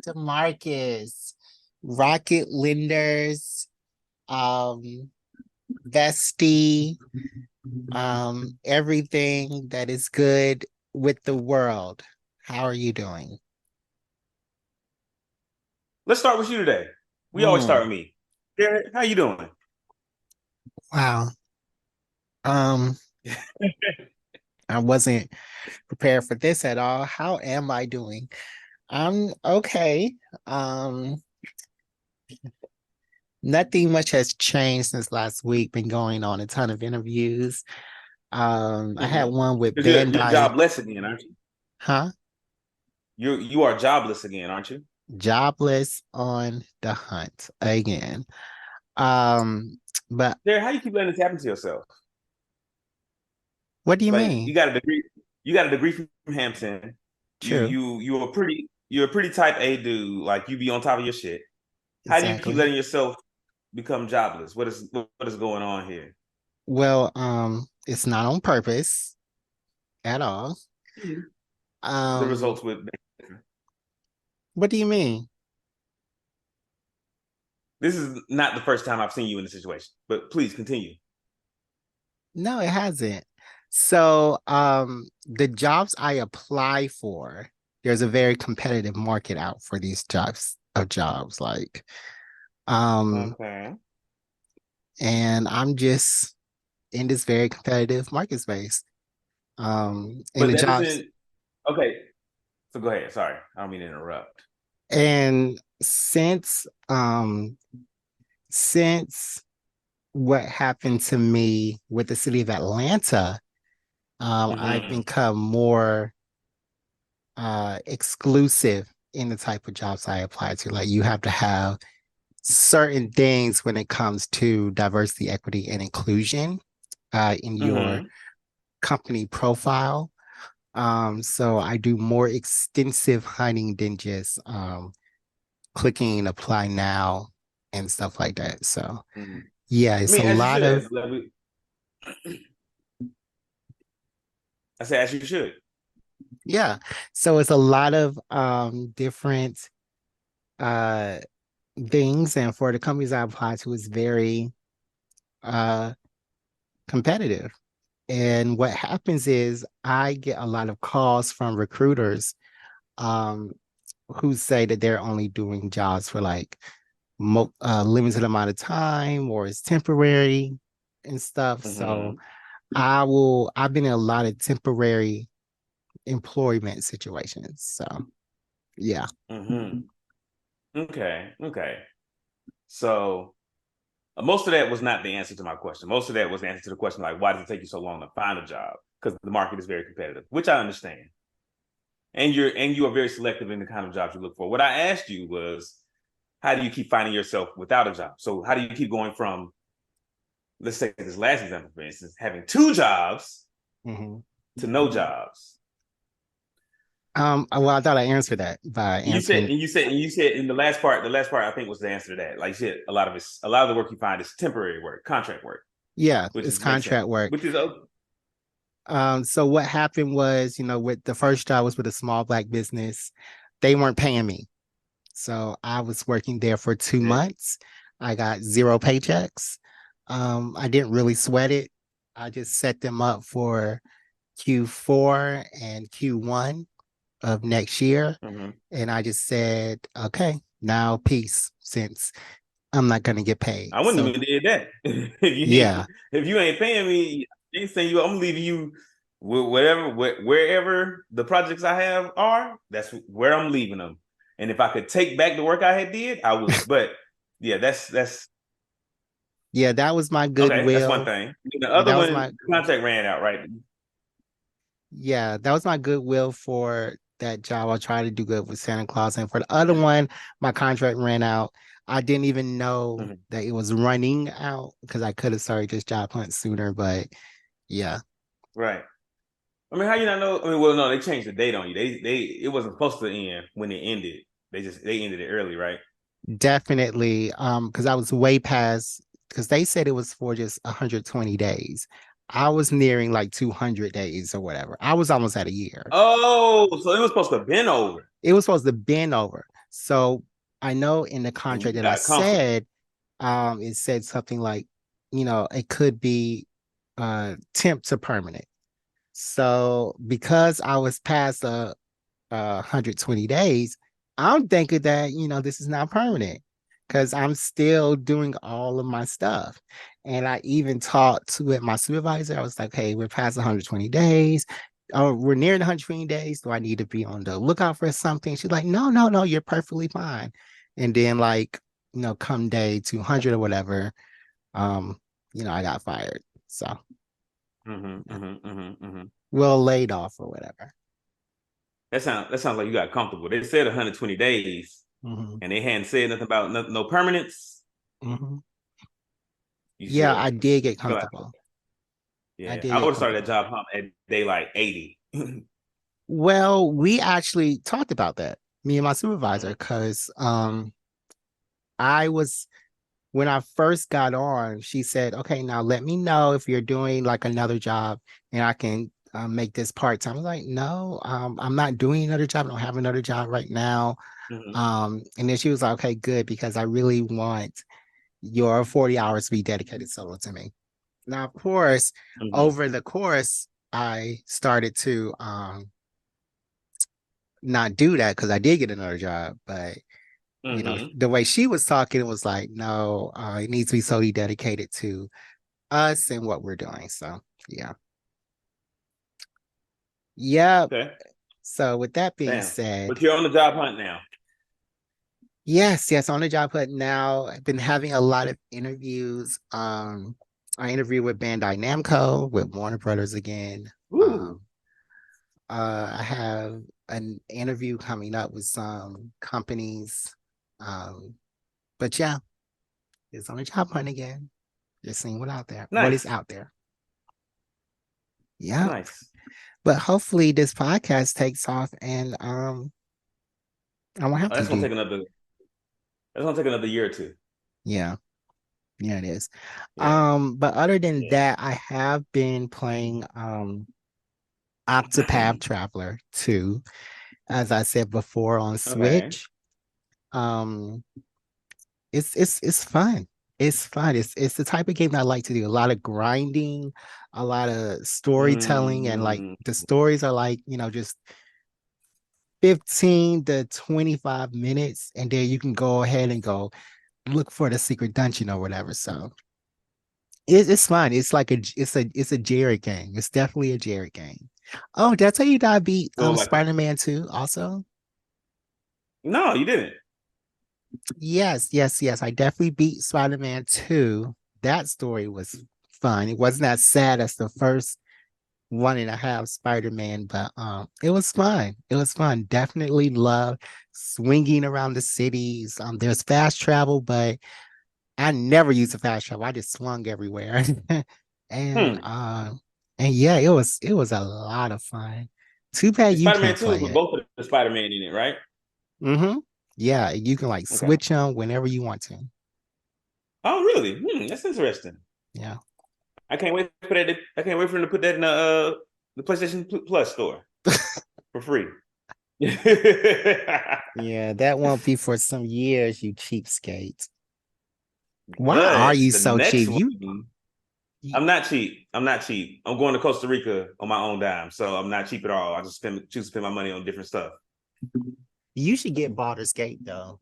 DeMarcus, Rocket Lenders, um, Vesty, everything that is good with the world. How are you doing? Let's start with you today. We always start Hmm. with me. Jared, how you doing? Wow. Um, I wasn't prepared for this at all. How am I doing? I'm okay. Um, Nothing much has changed since last week. Been going on a ton of interviews. I had Mm-hmm. one with Because you're Bandai, jobless again, aren't you? huh? You are jobless again, aren't you? Jobless on the hunt again. Um, but Jared, how you keep letting this happen to yourself? what do you Like mean? you got a degree, you got a degree from Hampton. True, You're a pretty type A dude. Like you be on top of your shit. How do you keep exactly. letting yourself become jobless? What is going on here? Well, it's not on purpose at all. Mhm. The Um, results would. what do you mean? This is not the first time I've seen you in this situation, but please continue. No, it hasn't. So, the jobs I apply for, there's a very competitive market out for these jobs, like, um, Okay. and I'm just in this very competitive market space. And But the that jobs, isn't okay. So go ahead. Sorry, I don't mean to interrupt. and since what happened to me with the city of Atlanta, I've Hmm. become more exclusive in the type of jobs I apply to. Like you have to have certain things when it comes to diversity, equity, and inclusion in your Hmm. company profile. So I do more extensive hunting than just clicking apply now and stuff like that. So Hmm. yeah, I it's a mean, as you lot should. of I say as you should. yeah. So it's a lot of different uh things, and for the companies I apply to, it's very uh competitive. And what happens is I get a lot of calls from recruiters um who say that they're only doing jobs for like limited amount of time or it's temporary and stuff. So Hmm. I've been in a lot of temporary employment situations. So yeah. Hmm. Okay. Okay. So most of that was not the answer to my question. Most of that was the answer to the question like, why does it take you so long to find a job? Because the market is very competitive, which I understand. And you are very selective in the kind of jobs you look for. What I asked you was, how do you keep finding yourself without a job? So how do you keep going from, let's take this last example, for instance, having two jobs Mhm. to no jobs? Well, I thought I answered that by answering. And you said in the last part I think was the answer to that. Like you said, a lot of the work you find is temporary work, contract work, Yeah, which it's is makes sense. contract work. Which is okay. So what happened was, with the first job was with a small black business. They weren't paying me. So I was working there for 2 months. I got zero paychecks. I didn't really sweat it. I just set them up for Q4 and Q1 of next year. Mm-hmm. And I just said, okay, now peace, since I'm not going to get paid. I wouldn't So even did that. yeah, If you ain't paying me, ain't saying you. I'm leaving you whatever wherever the projects I have are. That's where I'm leaving them. And if I could take back the work I had did, I would. But yeah, that's yeah, that was my okay. That's one goodwill. thing. The Yeah, other that was one, my contract ran out, right? Yeah, that was my goodwill for that job. I tried to do good with Santa Claus. And for the other one, my contract ran out. I didn't even know Mhm. that it was running out because I could have started this job hunt sooner. But yeah, Right. I mean, how you not know? I mean, well, no, they changed the date on you. They it wasn't supposed to end when it ended. They ended it early, right? definitely. Because I was way past because they said it was for just 120 days. I was nearing like 200 days or whatever. I was almost at a year. Oh, so it was supposed to have been over. It was supposed to bend over. So I know in the And contract you that I got comfortable. said, it said something like, it could be temp to permanent. So because I was past 120 days, I'm thinking that, this is not permanent because I'm still doing all of my stuff. And I even talked with my supervisor. I was like, hey, we're past 120 days. Oh, we're near the 120 days. Do I need to be on the lookout for something? She's like, no, no, no, you're perfectly fine. And then, like, come day 200 or whatever, um, I got fired. So, yeah. Well, laid off or whatever. That sounds like you got comfortable. They said 120 days, Hmm. and they hadn't said nothing about no permanence. Hmm. You should Yeah, have. I did get I feel like, comfortable. I yeah, did I would get have started that comfortable. job hunt at day like 80. Well, we actually talked about that, me and my supervisor, Mhm, because I was when I first got on, she said, "Okay, now let me know if you're doing like another job, and I can make this part time." I was like, "No, I'm not doing another job. I don't have another job right now." mhm, And then she was like, "Okay, good, because I really want your 40 hours to be dedicated solo to me." Now, of course, mhm, over the course, I started to not do that because I did get another job. But mhm. the way she was talking, it was like, no, it needs to be solely dedicated to us and what we're doing. So yeah, yeah. Okay, So with that being damn. said, But you're on the job hunt now. yes, yes, on the job hunt now. I've been having a lot of interviews. I interviewed with Bandai Namco, with Warner Brothers again. Ooh, I have an interview coming up with some companies. Um, but yeah, it's on the job hunt again. Just seeing what is nice, out there. Yeah. nice. But hopefully this podcast takes off and I won't have Oh, to that's gonna do. take another. That's gonna take another year or two. Yeah, yeah, it is. Yeah. But other than Yeah. that, I have been playing Octopath Traveler 2, as I said before on Okay. Switch. Um, it's fun. It's fun. It's the type of game that I like to do. A lot of grinding, a lot of storytelling, and like Mm, the stories are like, just 15 to 25 minutes, and then you can go ahead and go look for the secret dungeon or whatever. So it's fun. It's like it's a Jared game. It's definitely a Jared game. Oh, did I tell you that I beat so like, Spider-Man 2 also? no, you didn't. Yes, yes, yes. I definitely beat Spider-Man 2. That story was fun. It wasn't as sad as the first one and a half Spider-Man, but it was fun. It was fun. Definitely love swinging around the cities. There's fast travel, but I never used a fast travel. I just swung everywhere. and Hmm. and yeah, it was a lot of fun. Too bad And you Spider-Man can't 2 is play with it. both of the Spider-Man in it, right? Mm-hmm. Yeah, you can like Okay. switch them whenever you want to. Oh, really? That's interesting. Yeah. I can't wait for that. I can't wait for them to put that in the PlayStation Plus store for free. Yeah, that won't be for some years, you cheapskate. Why are But you the so next cheap? one, You I'm not cheap. I'm not cheap. I'm going to Costa Rica on my own dime, so I'm not cheap at all. I just choose to spend my money on different stuff. you should get Baldur's Gate though.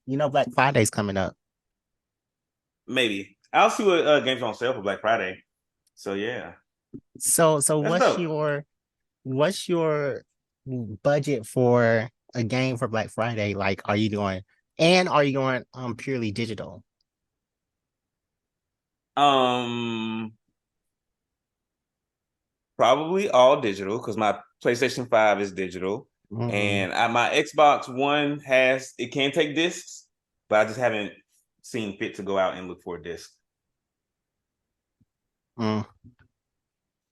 Black Friday's coming up. Maybe I'll see what games are on sale for Black Friday. So yeah, So that's what's dope. your budget for a game for Black Friday? Like, are you going purely digital? Um, Probably all digital because my PlayStation 5 is digital, Mm, and my Xbox One has it can take discs, but I just haven't seen fit to go out and look for a disc. mm.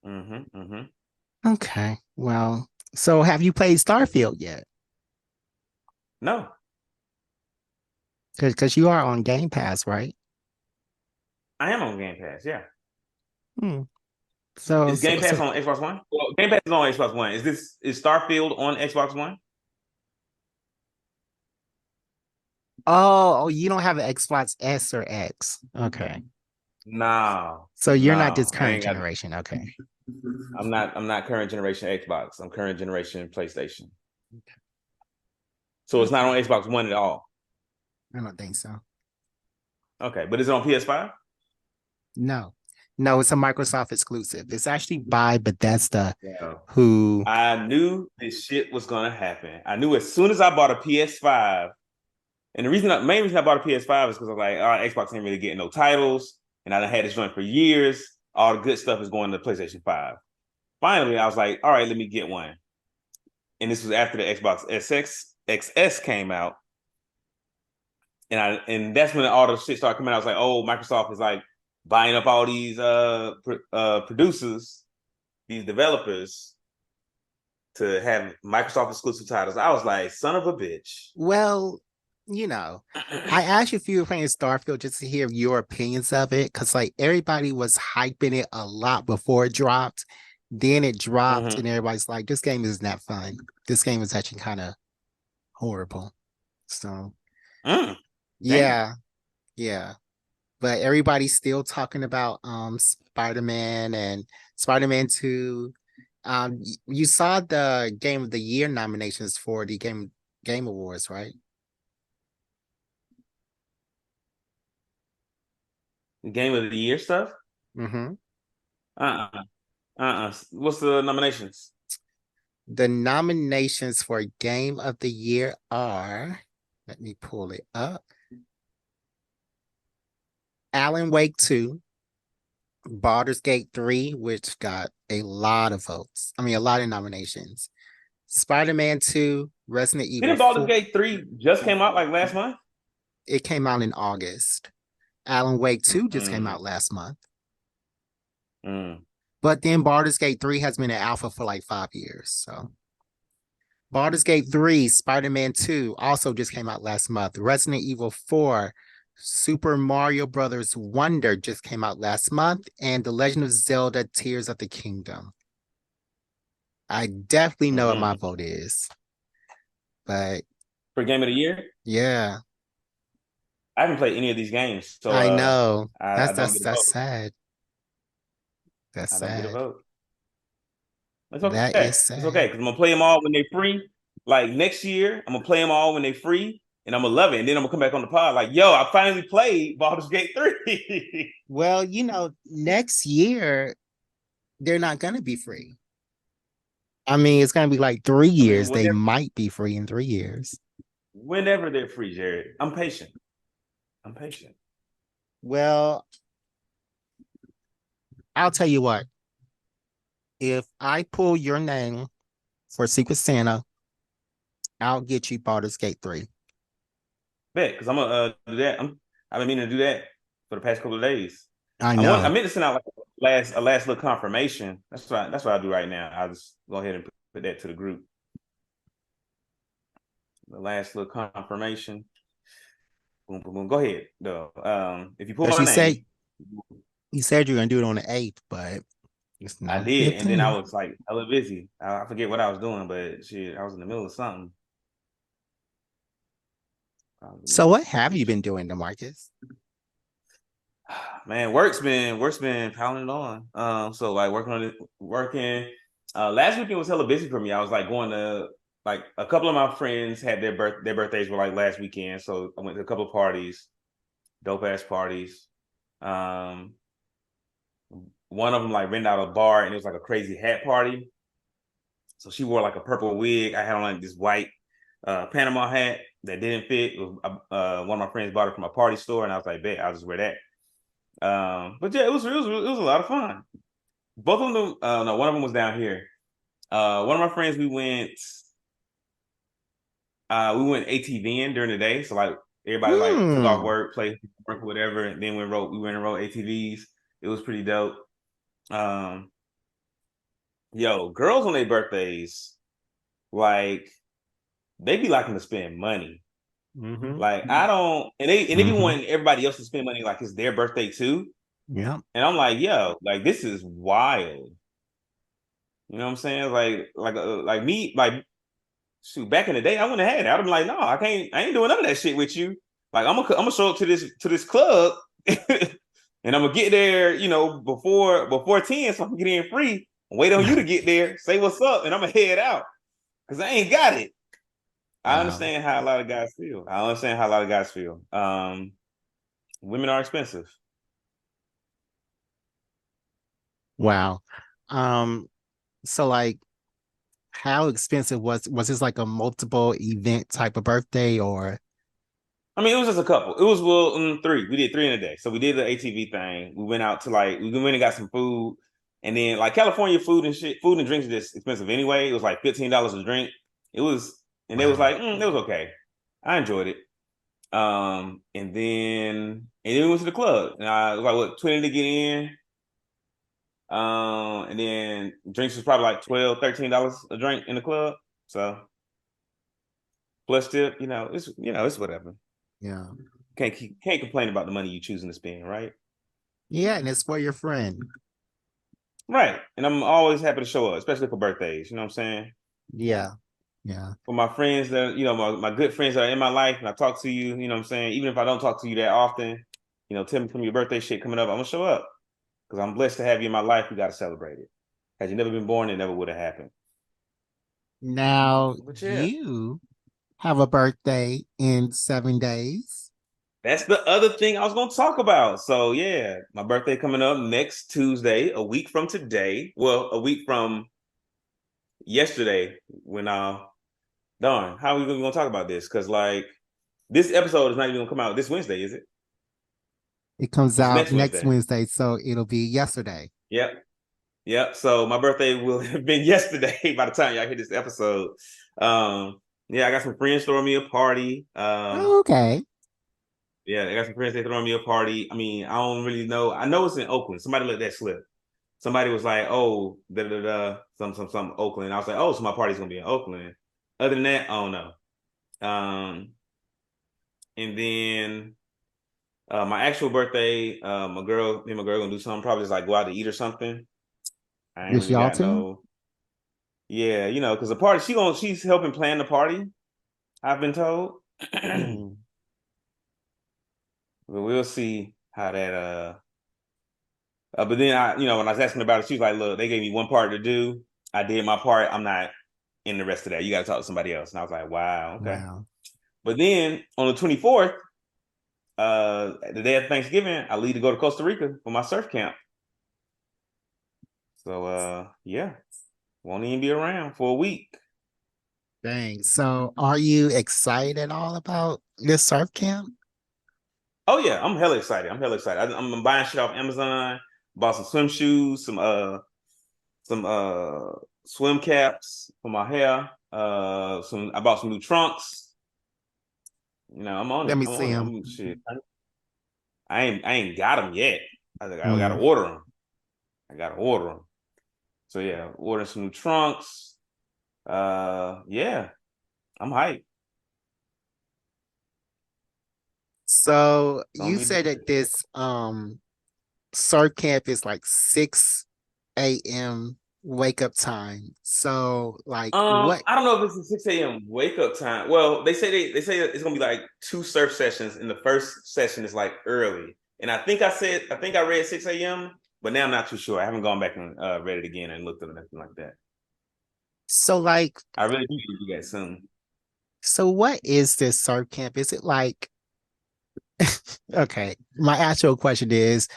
Mm-hmm. Okay. Well, so have you played Starfield yet? No, Because you are on Game Pass, right? I am on Game Pass. Yeah, Hmm. So is so Game Pass so on Xbox One? Well, Game Pass is on Xbox One. Is Starfield on Xbox One? Oh, you don't have an Xbox S or X. Okay. No, So you're not this no, I current ain't got. generation. Okay. I'm not current generation Xbox. I'm current generation PlayStation. So it's not Okay. on Xbox One at all. I don't think so. Okay, but is it on PS5? No. No, it's a Microsoft exclusive. It's actually by Bethesda, Yeah. who I knew this shit was gonna happen. I knew as soon as I bought a PS5, and main reason I bought a PS5 is because I was like, Xbox ain't really getting no titles, and I done had this joint for years. All the good stuff is going to PlayStation 5. Finally, I was like, all right, let me get one. And this was after the Xbox XS came out, and that's when all the shit started coming out. I was like, oh, Microsoft is like buying up all these producers, these developers to have Microsoft exclusive titles. I was like, son of a bitch. well, you know, I asked you if you were playing Starfield just to hear your opinions of it, because like everybody was hyping it a lot before it dropped. Then it dropped, Mm-hmm. and everybody's like, this game is not fun. This game is actually kind of horrible. So, Damn. yeah, yeah. But everybody's still talking about Spider-Man and Spider-Man 2. You saw the Game of the Year nominations for the Game Awards, right? Game of the year stuff? Mm-hmm. Uh-uh. What's the nominations? The nominations for Game of the Year are, let me pull it up. Alan Wake 2, Baldur's Gate 3, which got a lot of votes. I mean, a lot of nominations. Spider-Man 2, Resident Evil Didn't Baldur's 4. Gate 3 just came out like last month? It came out in August. Alan Wake 2 just came Mm, out last month. mm, But then Baldur's Gate 3 has been in alpha for like 5 years. So Baldur's Gate 3, Spider-Man 2 also just came out last month. Resident Evil 4, Super Mario Brothers Wonder just came out last month, and The Legend of Zelda Tears of the Kingdom. I definitely know what my mm-hmm. vote is. But For Game of the Year? yeah, I haven't played any of these games, so I know. I That's don't that's get a that's vote. sad. That's I don't get a sad. vote. It's That okay. is It's okay sad. because I'm gonna play them all when they're free. Like next year, I'm gonna play them all when they're free, and I'm gonna love it. And then I'm gonna come back on the pod like, yo, I finally played Baldur's Gate 3. Well, next year they're not gonna be free. I mean, it's gonna be like three I mean, years. They whenever might be free in 3 years. whenever they're free, Jared. I'm patient. I'm patient. Well, I'll tell you what. If I pull your name for Secret Santa, I'll get you Baldur's Gate 3. Bet, because I'm gonna do that. I've been meaning to do that for the past couple of days. I I know. meant to send out like a last little confirmation. That's what I do right now. I'll just go ahead and put that to the group. The last little confirmation. Boom, boom, boom. Go ahead, though. If you pull Because my name, you said you're gonna do it on the 8th, but it's I not did, and then I 15th. was like hella busy. I forget what I was doing, but shit, I was in the middle of something. I was in the So middle of what some have you shit. been doing, DeMarcus? Man, work's been piling on. So like working on it, working. Last weekend was hella busy for me. I was like going to like a couple of my friends had their birthdays were like last weekend, so I went to a couple of parties, dope ass parties. Um, one of them like rented out a bar and it was like a crazy hat party. So she wore like a purple wig. I had on like this white Panama hat that didn't fit. It was, one of my friends bought it from a party store, and I was like, "Bet, I'll just wear that." But yeah, it was a lot of fun. Both of them, no, one of them was down here. One of my friends, we went ATVing during the day. So like everybody like took off Hmm. work, played work, whatever. And then we went and rode ATVs. It was pretty dope. Um, yo, girls on their birthdays, like they be liking to spend money. Mm-hmm. Like I don't, and they be Mm-hmm. wanting everybody else to spend money like it's their birthday too. Yep. And I'm like, yo, like this is wild. You know what I'm saying? Like me, like shoot, back in the day, I wouldn't have had it. I'd have been like, no, I can't, I ain't doing none of that shit with you. Like I'm gonna show up to this club, and I'm gonna get there, before 10, so I can get in free. Wait on you to get there, say what's up, and I'm gonna head out because I ain't got it. I Wow. understand how a lot of guys feel. I understand how a lot of guys feel. Women are expensive. Wow. Um, so like how expensive was this like a multiple event type of birthday or I mean, it was just a couple. It was three. We did three in a day. So we did the ATV thing. We went out to we went and got some food, and then like California food and shit, food and drinks are just expensive anyway. It was like $15 a drink. It was, and it was wow. like it was okay. I enjoyed it. And then we went to the club. And I was like what 20 to get in. And then drinks was probably like $12, $13 a drink in the club. So plus tip, it's whatever. Yeah. Can't complain about the money you choosing to spend, right? Yeah, and it's for your friend. Right. And I'm always happy to show up, especially for birthdays. You know what I'm saying? Yeah. Yeah. For my friends that, my good friends that are in my life and I talk to you, you know what I'm saying? Even if I don't talk to you that often, tell me from your birthday shit coming up, I'm gonna show up. Because I'm blessed to have you in my life. We gotta celebrate it. Had you never been born, it never would have happened. Now But yeah. you have a birthday in 7 days. That's the other thing I was gonna talk about. So yeah, my birthday coming up next Tuesday, a week from today. Well, a week from yesterday when darn, how are we gonna talk about this? Because this episode is not even gonna come out this Wednesday, is it? It comes It's out next next Wednesday. Wednesday, so it'll be yesterday. Yep. Yep. So my birthday will have been yesterday by the time y'all hear this episode. Yeah, I got some friends throwing me a party. Okay. Yeah, I got some friends they throwing me a party. I mean, I don't really know. I know it's in Oakland. Somebody let that slip. Somebody was like, "Oh, da da da, some Oakland." I was like, "Oh, so my party's gonna be in Oakland." Other than that, I don't know. And then my actual birthday, me and my girl gonna do something. Probably just like go out to eat or something. I ain't Just really y'all got two? no. Yeah, because the party she's helping plan the party. I've been told, but Hmm. we'll see how that. But then when I was asking about it, she was like, "Look, they gave me one part to do. I did my part. I'm not in the rest of that. You got to talk to somebody else." And I was like, "Wow, okay." Wow. But then on the 24th, the day of Thanksgiving, I leave to go to Costa Rica for my surf camp. So yeah, won't even be around for a week. Dang. So are you excited at all about this surf camp? Oh yeah, I'm hella excited. I'm hella excited. I'm buying shit off Amazon. Bought some swim shoes, some swim caps for my hair. I bought some new trunks. I'm on Let it. me I'm see on it. him. I'm shit. I ain't got them yet. I gotta Mm. order them. I gotta order them. So yeah, ordering some new trunks. Yeah, I'm hyped. So It's gonna you be said good. that this surf camp is like 6 a.m. wake up time. So like what I don't know if it's a 6 a.m. wake up time. Well, they say it's gonna be like two surf sessions, and the first session is like early. And I think I read 6 a.m., but now I'm not too sure. I haven't gone back and read it again and looked at anything like that. so like I really do need to do that soon. so what is this surf camp? Is it like okay, my actual question is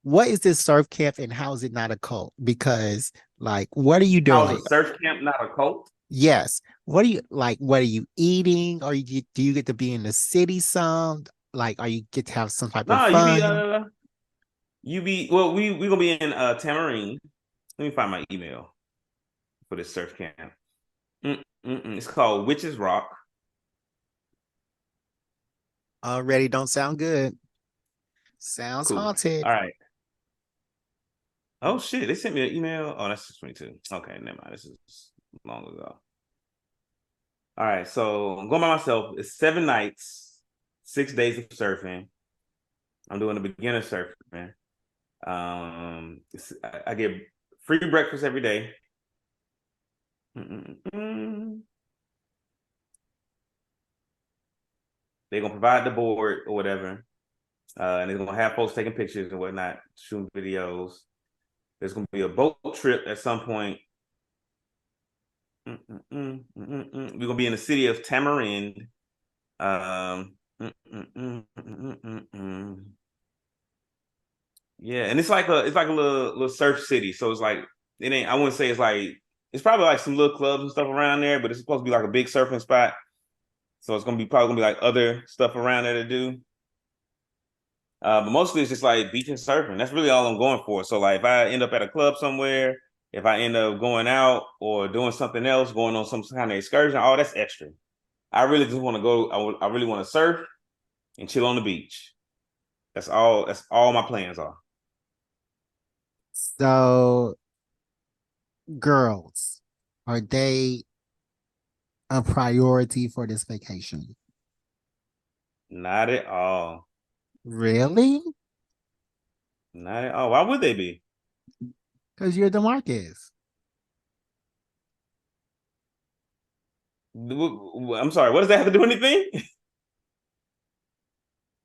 what is this surf camp and how is it not a cult? Because like what are you How's doing? a surf camp not a cult? Yes. What are you like? What are you eating? Or do you get to be in the city some? Like, are you get to have some type of No, fun? well, we gonna be in Tamarine. Let me find my email for this surf camp. It's called Witches Rock. Already don't sound good. Sounds Cool. haunted. All right. Oh shit, they sent me an email. Oh, that's 22. Okay, never mind. This is long ago. All right, so I'm going by myself. It's 7 nights, 6 days of surfing. I'm doing the beginner surfing. I get free breakfast every day. Mm-mm-mm. They're gonna provide the board or whatever, and they're gonna have folks taking pictures and whatnot, shooting videos. There's gonna be a boat trip at some point. We're gonna be in the city of Tamarind. Um, yeah, and it's like a little surf city. So it's like it ain't. I wouldn't say it's like it's probably like some little clubs and stuff around there, but it's supposed to be like a big surfing spot. So it's gonna be probably gonna be like other stuff around there to do. But mostly it's just like beach and surfing. That's really all I'm going for. So like if I end up at a club somewhere, if I end up going out or doing something else, going on some kind of excursion, oh, that's extra. I really just want to go. I really want to surf and chill on the beach. That's all. That's all my plans are. So, girls, are they a priority for this vacation? Not at all. Really? Not at all. Why would they be? Because you're the Marcus. I'm sorry. What does that have to do with anything?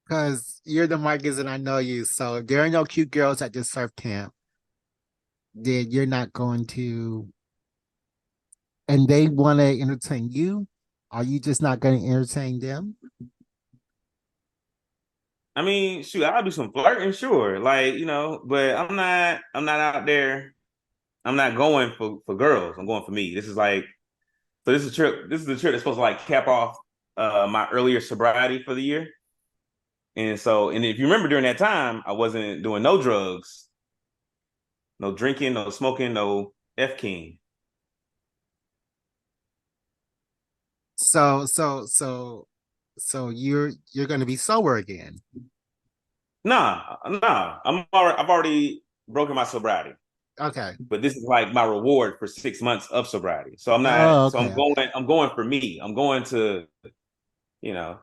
Because you're the Marcus and I know you. So if there are no cute girls at this surf camp, then you're not going to, and they want to entertain you. Are you just not going to entertain them? I mean, shoot, I'll do some flirting, sure. Like, but I'm not out there. I'm not going for girls. I'm going for me. This is like so this is a trip. This is the trip that's supposed to like cap off my earlier sobriety for the year. And if you remember during that time, I wasn't doing no drugs, no drinking, no smoking, no F King. So you're going to be sober again. Nah. I've already broken my sobriety. Okay. But this is like my reward for 6 months of sobriety. So I'm not. Oh, So I'm okay, going. okay. I'm going for me. I'm going you know,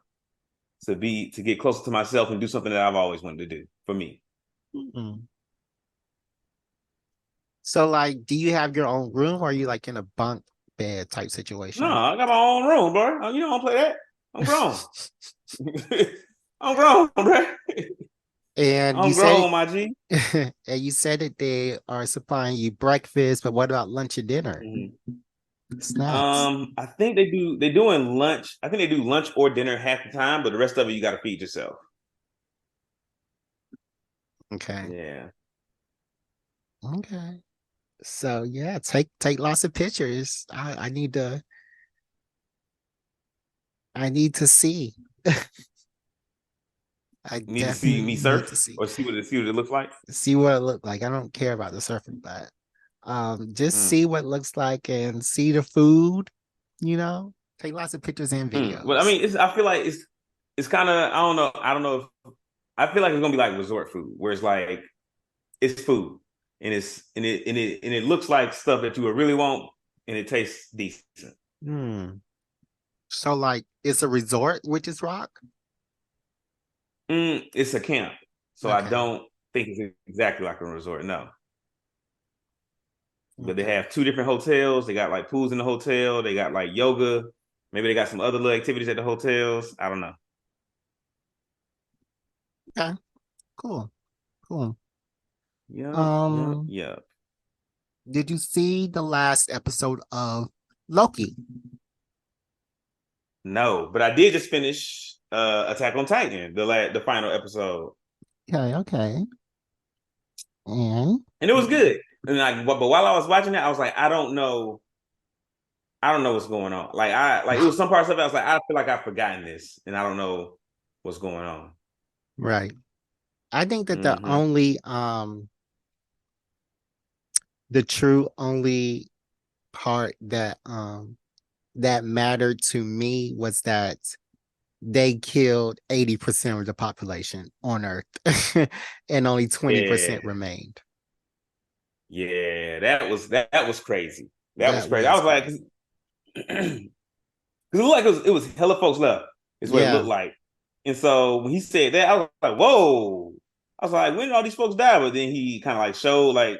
to get closer to myself and do something that I've always wanted to do for me. Mhm. So, like, do you have your own room or are you like in a bunk bed type No, situation? I got my own room, bro. You don't play that. I'm grown. I'm grown, bro. And you I'm said grown, my G. and you said that they are supplying you breakfast, but what about lunch and dinner? Mhm. Snacks. I think they do. They're doing lunch. I think they do lunch or dinner half the time, but the rest of it you got to feed yourself. Okay. Yeah. Okay. So yeah, take lots of pictures. I need to see. I You need to see me definitely need to surf see or see what it looks like. see what it looked like. I don't care about the surfing, but just Mm, see what it looks like and see the food, take lots of pictures and But I videos. mean, I feel like it's kind of I don't know if I feel like it's gonna be like resort food where it's like it's food and it looks like stuff that you would really want and it tastes decent. Hmm. So like it's a resort, which is rock? It's a camp, so I Okay. don't think it's exactly like a resort. No, but they Okay. have two different hotels. They got like pools in the hotel. They got like yoga. Maybe they got some other little activities at the hotels. I don't know. Okay. Cool. Cool. Yep, yep, Um, yep. did you see the last episode of Loki? No, but I did just finish Attack on Titan, the final episode, Okay, okay. And and it was good. And like, but while I was watching it, I was like, I don't know what's going on. Like it was some parts of it. I was like, I feel like I've forgotten this, and I don't know what's going on. right. I think that Hmm. the true only part that mattered to me was that they killed 80% of the population on Earth and only 20% Yeah, remained. yeah, that was crazy. That was That crazy. I was was like, crazy. because it looked like it was hella folks left. Is what it Yeah, looked like. And so when he said that, I was like, whoa. I was like, when did all these folks die? But then he kind of like showed like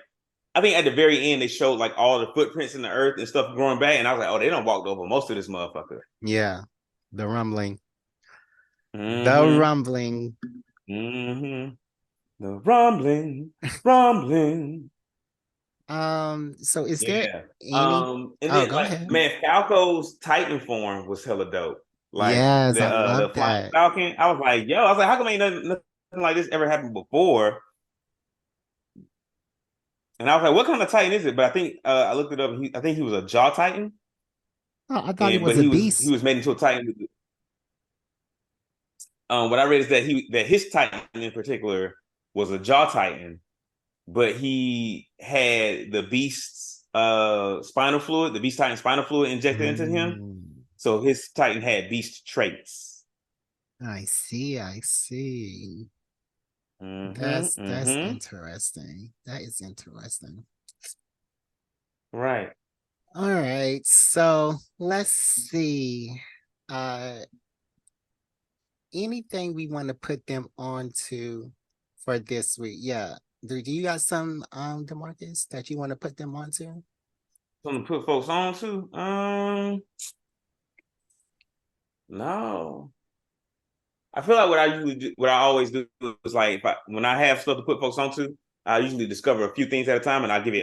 I think at the very end they showed like all the footprints in the earth and stuff growing back, and I was like, oh, they don't walked over most of this motherfucker. yeah. The rumbling. The Mm-hmm. rumbling. Mm-hmm. The rumbling, rumbling. So is there Yeah. any And oh then go like ahead. man, Falco's Titan form was hella dope. Like Yes, I the love flying that. falcon. I was like, yo, I was like, how come ain't nothing like this ever happened before? And I was like, what kind of Titan is it? But I think I looked it up. I think he was a jaw Titan, Oh, I thought he and was but a he beast. was made into a Titan. What I read is that his Titan in particular was a jaw Titan, but he had the beast's spinal fluid, the beast Titan spinal fluid injected into him. Mm, So his Titan had beast traits. I see, I see. Mm-hmm. That's Mm-hmm. interesting. That is interesting. Right. All right, so let's see. Uh, Anything we want to put them on to for this week? Yeah. Do you got some Demarcus that you want to put them on to? Something to put folks on to? No. I feel like what I always do is like when I have stuff to put folks onto, I usually discover a few things at a time and I give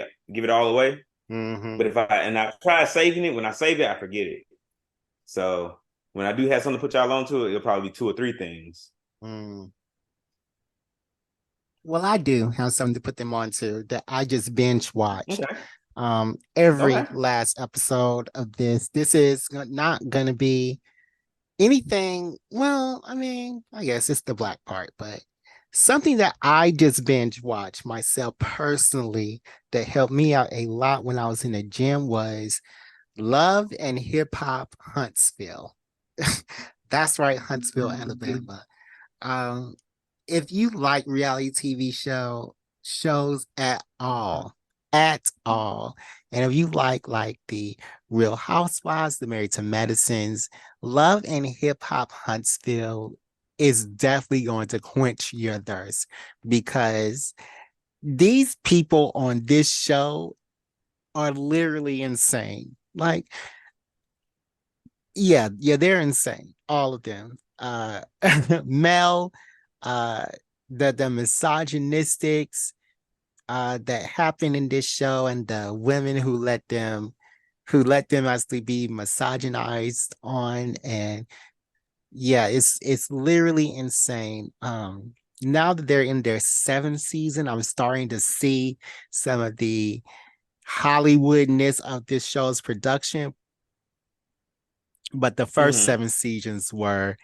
it all away. But Mm-hmm. if I try saving it, when I save it, I forget it. So when I do have something to put y'all onto it, it'll probably be two or three things. Mm. Well, I do have something to put them on to that I just binge watched. Okay. Every Okay. last episode of this. This is not gonna be anything. Well, I mean, I guess it's the black part, but something that I just binge watched myself personally that helped me out a lot when I was in the gym was Love and Hip Hop Huntsville. That's right, Huntsville, Alabama. Um, if you like reality TV shows at all, and if you like the Real Housewives, the Married to Medicines, Love and Hip Hop Huntsville is definitely going to quench your thirst because these people on this show are literally insane. Like, yeah, they're insane, all of them. Mel, uh, the misogynistics that happen in this show, and the women who let them actually be misogynized on, and yeah, it's literally insane. Now that they're in their seventh season, I'm starting to see some of the Hollywoodness of this show's production, but the first Mm-hmm. seven seasons were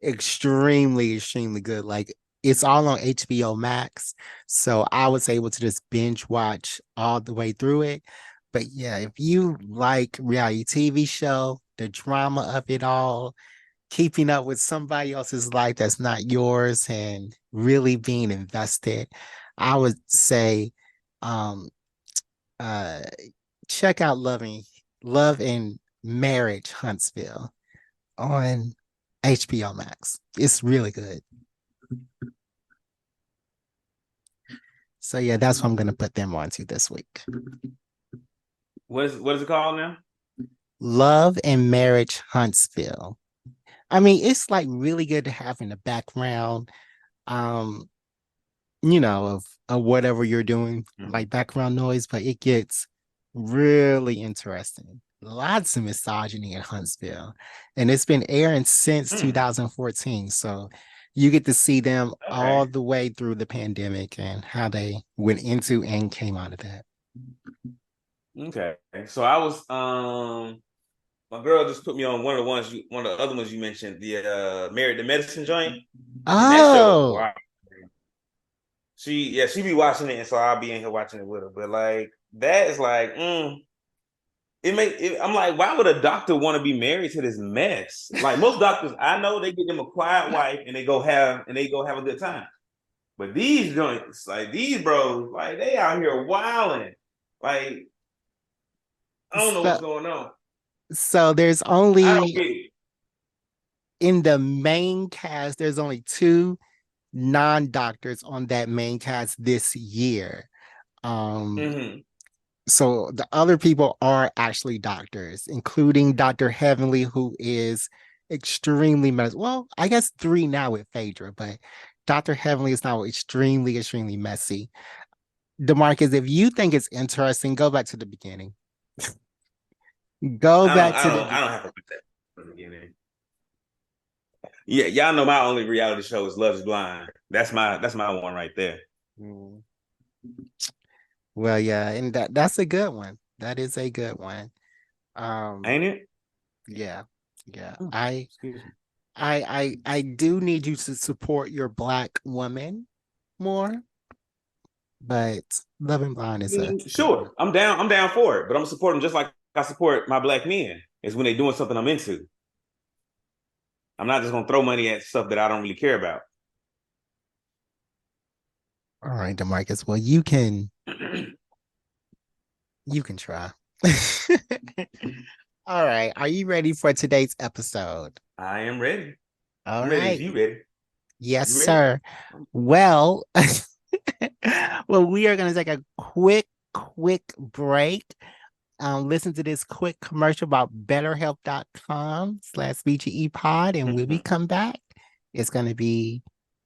extremely good. Like it's all on HBO Max, so I was able to just binge watch all the way through it. But yeah, if you like reality TV show, the drama of it all, keeping up with somebody else's life that's not yours, and really being invested, I would say, um, uh, check out Love and Marriage Huntsville on HBO Max. It's really good. So yeah, that's what I'm gonna put them onto this week. What is it called now? Love and Marriage Huntsville. I mean, it's like really good to have in the background, um, of whatever you're doing, Mm-hmm. like background noise, but it gets really interesting. Lots of misogyny in Huntsville. And it's been airing since Mm. 2014. So you get to see them all Okay. the way through the pandemic and how they went into and came out of that. Okay. So I was my girl just put me on one of the other ones you mentioned, the Married to Medicine joint. And that show is Oh, wild. She be watching it, and so I'll be in here watching it with her. But like that is like, I'm like, why would a doctor want to be married to this mess? Like most doctors I know, they get them a quiet wife and they go have a good time. But these joints, like these bros, like they out here wilding. Like, I don't know so what's going on. so there's I don't only get it. in the main cast, there's only two non-doctors on that main cast this year. Um, Mm-hmm. so the other people are actually doctors, including Dr. Heavenly, who is extremely messy. Well, I guess three now with Phaedra, but Dr. Heavenly is now extremely, extremely messy. DeMarcus, if you think it's interesting, go back to the beginning. Go back to the I don't have to put that from the beginning. Yeah, y'all know my only reality show is Love Is Blind. That's my one right there. beginning. Well, yeah, and that's a good one. That is a good one. Um, Ain't it? yeah, yeah. Oh, excuse me. I do need you to support your black woman more, but Love and Blind is a good one. Sure, I'm down. I'm down for it, but I'm gonna support them just like I support my black men. Is when they doing something I'm into. I'm not just gonna throw money at stuff that I don't really care about. All right, Demarcus. Well, you can try. All right. Are you ready for today's episode? I am ready. All I'm ready. If right. you ready, Yes, you ready? sir. Well, well, we are going to take a quick break. Listen to this quick commercial about betterhelp.com/BGE pod, and when we come back, it's going to be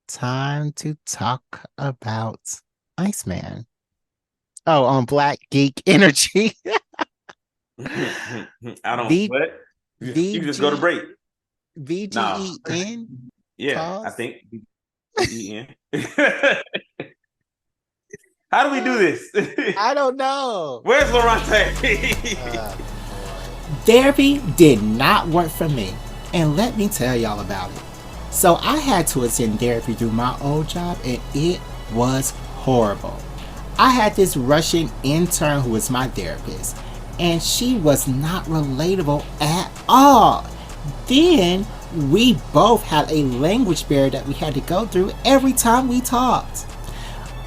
time to talk about Iceman. Oh, on Black Geek Energy. I don't. V What? You can just go to VG break. No. VGEN Yeah, I pause. think BEN. How do we do this? I don't know. Where's Lorante? Therapy did not work for me. And let me tell y'all about it. So I had to attend therapy through my old job and it was horrible. I had this Russian intern who was my therapist and she was not relatable at all. Then we both had a language barrier that we had to go through every time we talked.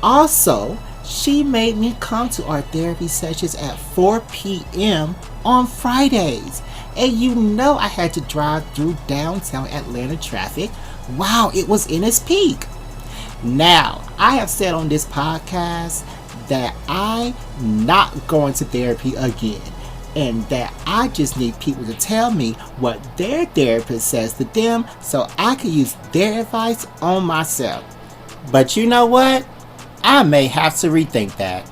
Also, she made me come to our therapy sessions at 4 p.m. on Fridays. And you know I had to drive through downtown Atlanta traffic while it was in its peak. Now, I have said on this podcast that I'm not going to therapy again and that I just need people to tell me what their therapist says to them so I can use their advice on myself. But you know what? I may have to rethink that.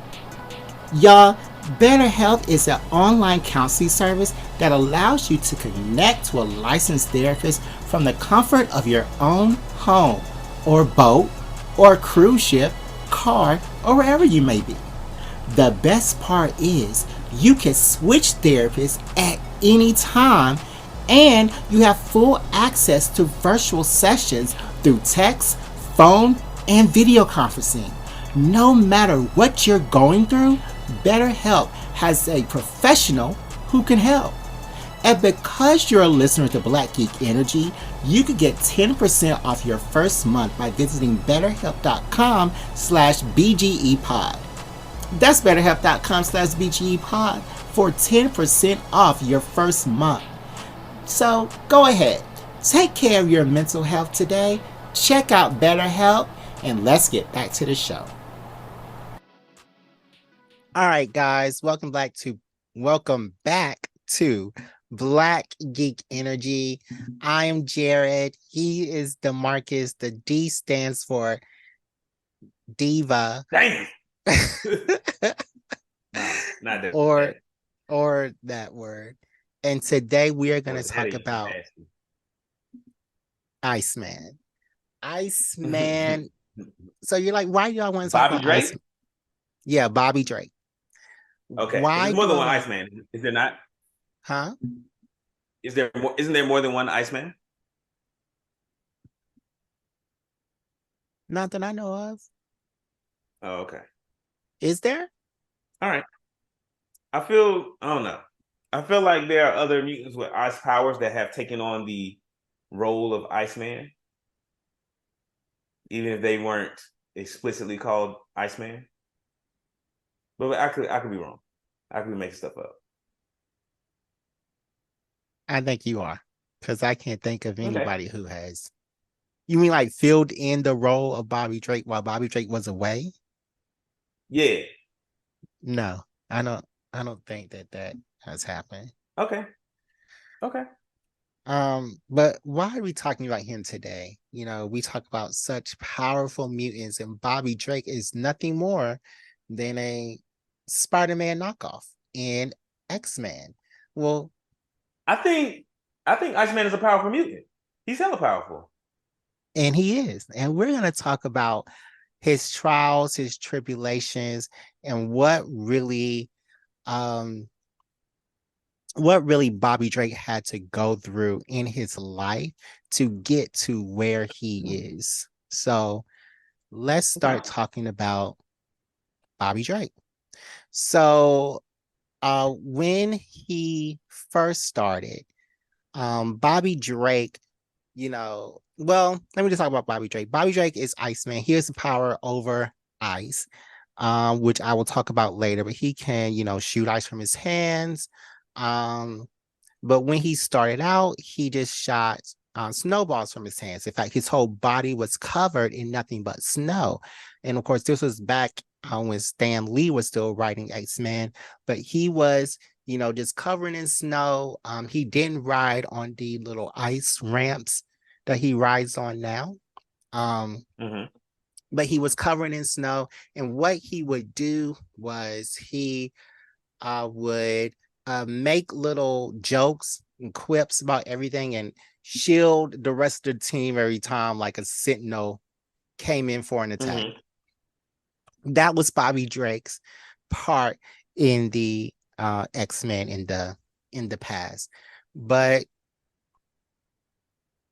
Y'all, BetterHelp is an online counseling service that allows you to connect to a licensed therapist from the comfort of your own home, or boat, or cruise ship, car, or wherever you may be. The best part is you can switch therapists at any time and you have full access to virtual sessions through text, phone, and video conferencing. No matter what you're going through, BetterHelp has a professional who can help. And because you're a listener to Black Geek Energy, you could get 10% off your first month by visiting betterhelp.com/BGEpod. That's betterhelp.com/BGEpod for 10% off your first month. So go ahead, take care of your mental health today, check out BetterHelp, and let's get back to the show. All right, guys, welcome back to Black Geek Energy. I'm Jared. He is DeMarcus. The D stands for Diva. Damn. No, not that. or or that word. And today we are going to talk about Iceman. Iceman. So you're like, why do y'all want to talk Bobby about Drake? Iceman? Yeah, Bobby Drake. Okay, because Why there's more do than I one want? Iceman. Is there not? Huh? Is there more? Isn't there more than one Iceman? Not that I know of. Oh, okay. Is there? All right. I don't know. I feel like there are other mutants with ice powers that have taken on the role of Iceman, even if they weren't explicitly called Iceman. But I could be wrong. I could be making stuff up. I think you are, because I can't think of Okay. anybody who has. You mean like filled in the role of Bobby Drake while Bobby Drake was away? Yeah. No, I don't. I don't think that has happened. Okay. Okay. But why are we talking about him today? You know, we talk about such powerful mutants, and Bobby Drake is nothing more than a Spider-Man knockoff in X-Men. Well, I think I think Iceman is a powerful mutant. He's hella powerful. and he is. And we're gonna talk about his trials, his tribulations, and um what really Bobby Drake had to go through in his life to get to where he is. So let's start talking about Bobby Drake. So when he first started, Bobby Drake, let me just talk about Bobby Drake. Bobby Drake is Iceman. He has the power over ice, which I will talk about later, but he can, shoot ice from his hands. Um, but when he started out, he just shot snowballs from his hands. In fact, his whole body was covered in nothing but snow. And of course, this was back when Stan Lee was still writing X-Men, but he was, just covered in snow. He didn't ride on the little ice ramps that he rides on now. Um, Mm-hmm. but he was covered in snow. And what he would do was he would make little jokes and quips about everything and shield the rest of the team every time like a sentinel came in for an attack. Mm-hmm. That was Bobby Drake's part in the X-Men in the past. But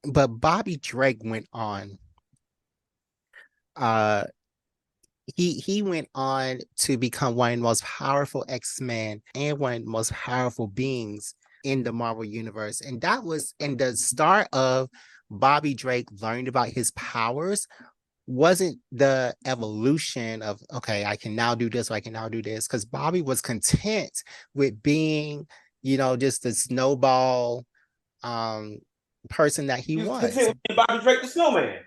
Bobby Drake went on uh he went on to become one of the most powerful X-Men and one of the most powerful beings in the Marvel universe. And that was in the start of Bobby Drake learned about his powers wasn't the evolution of okay, I can now do this, or I can now do this, because Bobby was content with being, just the snowball um person that he He was was. content with Bobby Drake the Snowman.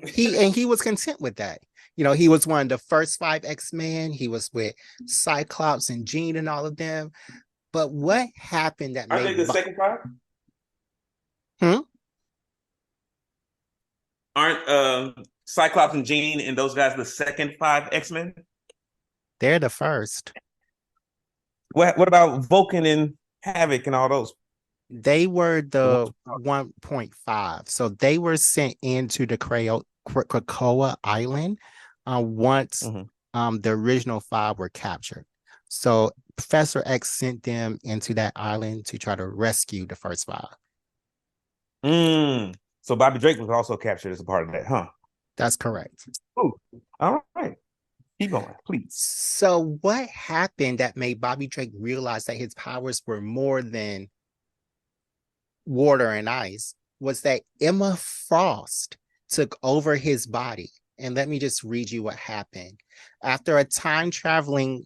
He was content with that. He was one of the first five X-Men. He was with Cyclops and Jean and all of them. But what happened that Aren't they made the second five? hmm? Aren't Cyclops and Jean and those guys the second five X-Men? They're the first. What about Vulcan and Havoc and all those? They were The the ones. 1.5. So they were sent into the Krakoa Island once Mm-hmm. the original five were captured. So Professor X sent them into that island to try to rescue the first five. So Bobby Drake was also captured as a part of that, huh? That's correct. Ooh. All right. Keep going, please. So what happened that made Bobby Drake realize that his powers were more than water and ice was that Emma Frost took over his body. And let me just read you what happened. After a time traveling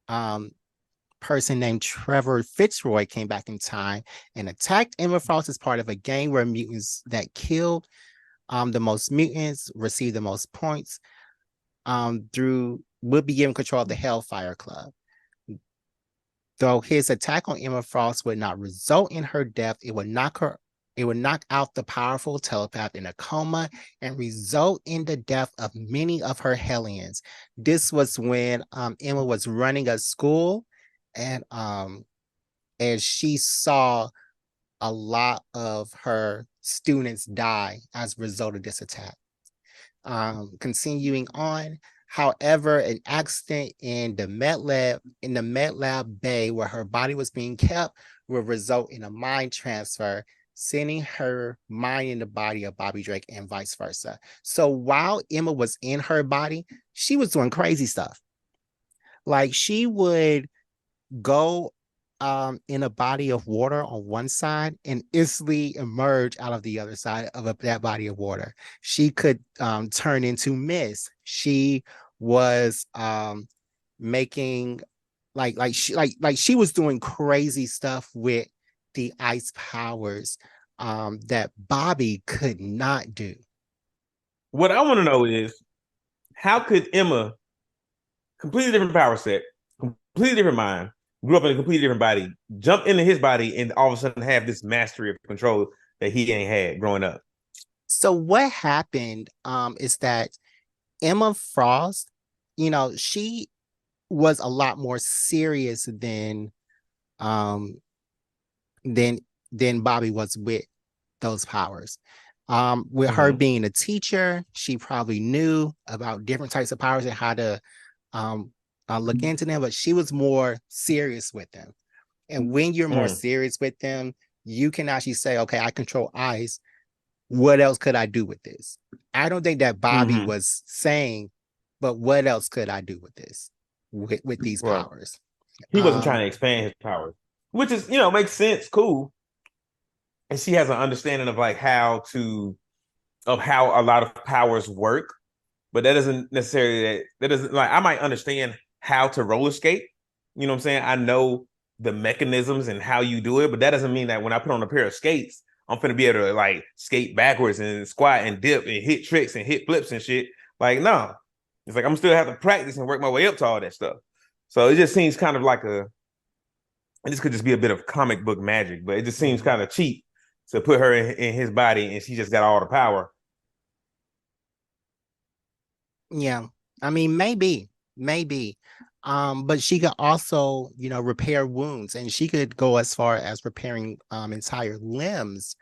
um, person named Trevor Fitzroy came back in time and attacked Emma Frost as part of a game where mutants that killed the most mutants receive the most points through would be given control of the Hellfire Club. Though his attack on Emma Frost would not result in her death, it would knock out the powerful telepath in a coma and result in the death of many of her Hellions. This was when Emma was running a school and she saw a lot of her students die as a result of this attack. Continuing on, however, an accident in the med lab bay where her body was being kept will result in a mind transfer, sending her mind in the body of Bobby Drake and vice versa. So while Emma was in her body, she was doing crazy stuff. Like she would go in a body of water on one side and instantly emerge out of the other side of that body of water. She could turn into mist. She was making like she was doing crazy stuff with the ice powers that Bobby could not do. What I want to know is how could Emma, completely different power set, completely different mind, grew up in a completely different body, jump into his body, and all of a sudden have this mastery of control that he ain't had growing up. So what happened is that Emma Frost, she was a lot more serious um than than Bobby was with those powers. With her Mm-hmm. being a teacher, she probably knew about different types of powers and how to um, look into them, but she was more serious with them. And when you're more Mm-hmm. serious with them, you can actually say, okay, I control ice. What else could I do with this? I don't think that Bobby Mm-hmm. was saying, but what else could I do with this, with these Right. powers? He wasn't trying Um, to expand his powers, which is, makes sense, cool. And she has an understanding of like how a lot of powers work, but that doesn't necessarily that doesn't like I might understand how to roller skate. You know what I'm saying? I know the mechanisms and how you do it, but that doesn't mean that when I put on a pair of skates, I'm gonna be able to like skate backwards and squat and dip and hit tricks and hit flips and shit. Like, no. It's like I'm still have to practice and work my way up to all that stuff. So it just seems kind of like and this could just be a bit of comic book magic, but it just seems mhm. kind of cheap to put her in his body and she just got all the power. Yeah. I mean, maybe. But she could also, repair wounds, and she could go as far as repairing entire limbs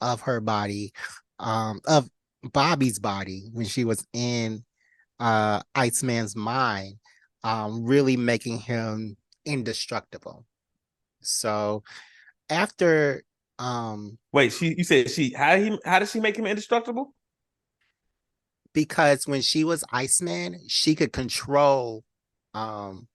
of her body, of Bobby's body when she was in Iceman's mind, really making him indestructible. So after Wait, you said how does she make him indestructible? because when she was Iceman, she could control um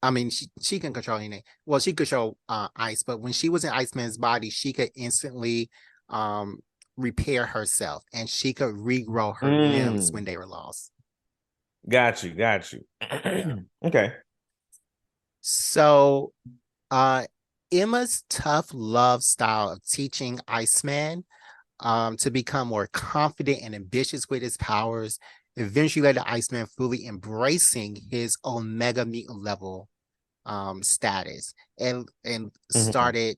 I mean, she can control anything. Well, she could control ice, but when she was in Iceman's body, she could instantly um, repair herself, and she could regrow her limbs when Mm, they were lost. got you. Yeah. Okay. So, uh, Emma's tough love style of teaching Iceman to become more confident and ambitious with his powers eventually led to Iceman fully embracing his Omega mutant level status and Mhm. started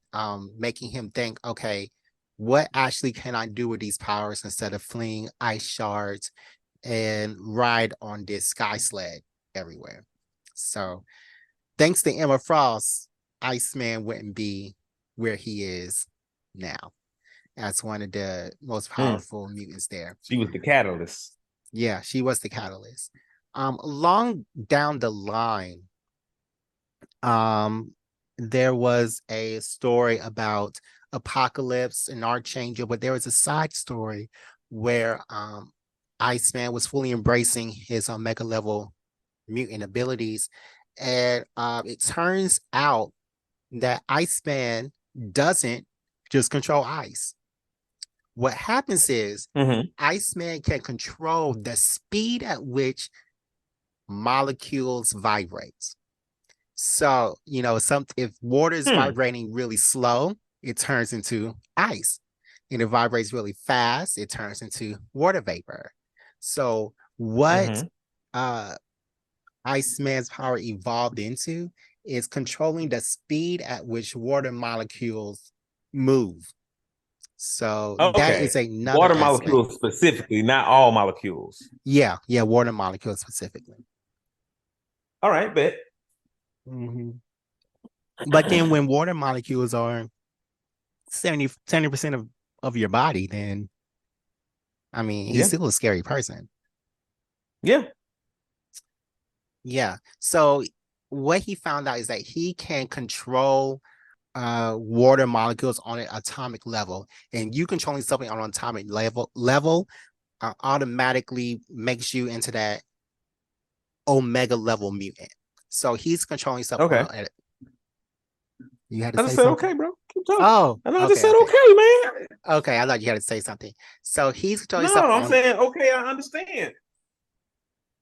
making him think, okay, what actually can I do with these powers instead of fleeing ice shards and ride on this sky sled everywhere? So thanks to Emma Frost, Iceman wouldn't be where he is now as one of the most Mm. powerful mutants there. She was the catalyst. Yeah, she was the catalyst. Along down the line, um there was a story about Apocalypse and Archangel, but there was a side story where Iceman was fully embracing his Omega level mutant abilities, and it turns out that Iceman doesn't just control ice. What happens is Hmm. Iceman can control the speed at which molecules vibrate. So, some if water is Hmm. vibrating really slow, it turns into ice. And if it vibrates really fast, it turns into water vapor. So, what Hmm. uh Iceman's power evolved into is controlling the speed at which water molecules move. So that Okay. is another Water aspect. molecules specifically, not all molecules. Yeah, water molecules specifically. All right, bet. Mhm. But then when water molecules are 70% of your body, then I mean, he's Yeah. still a scary person. Yeah. Yeah. So what he found out is that he can control water molecules on an atomic level, and you controlling something on an atomic level automatically makes you into that Omega level mutant. So he's controlling stuff Okay. on. You had to I say just said something. okay, bro. Keep talking. Oh, And I just okay, said okay, okay, man. okay. I thought you had to say something. So he's controlling No, stuff I'm on. saying okay, I understand.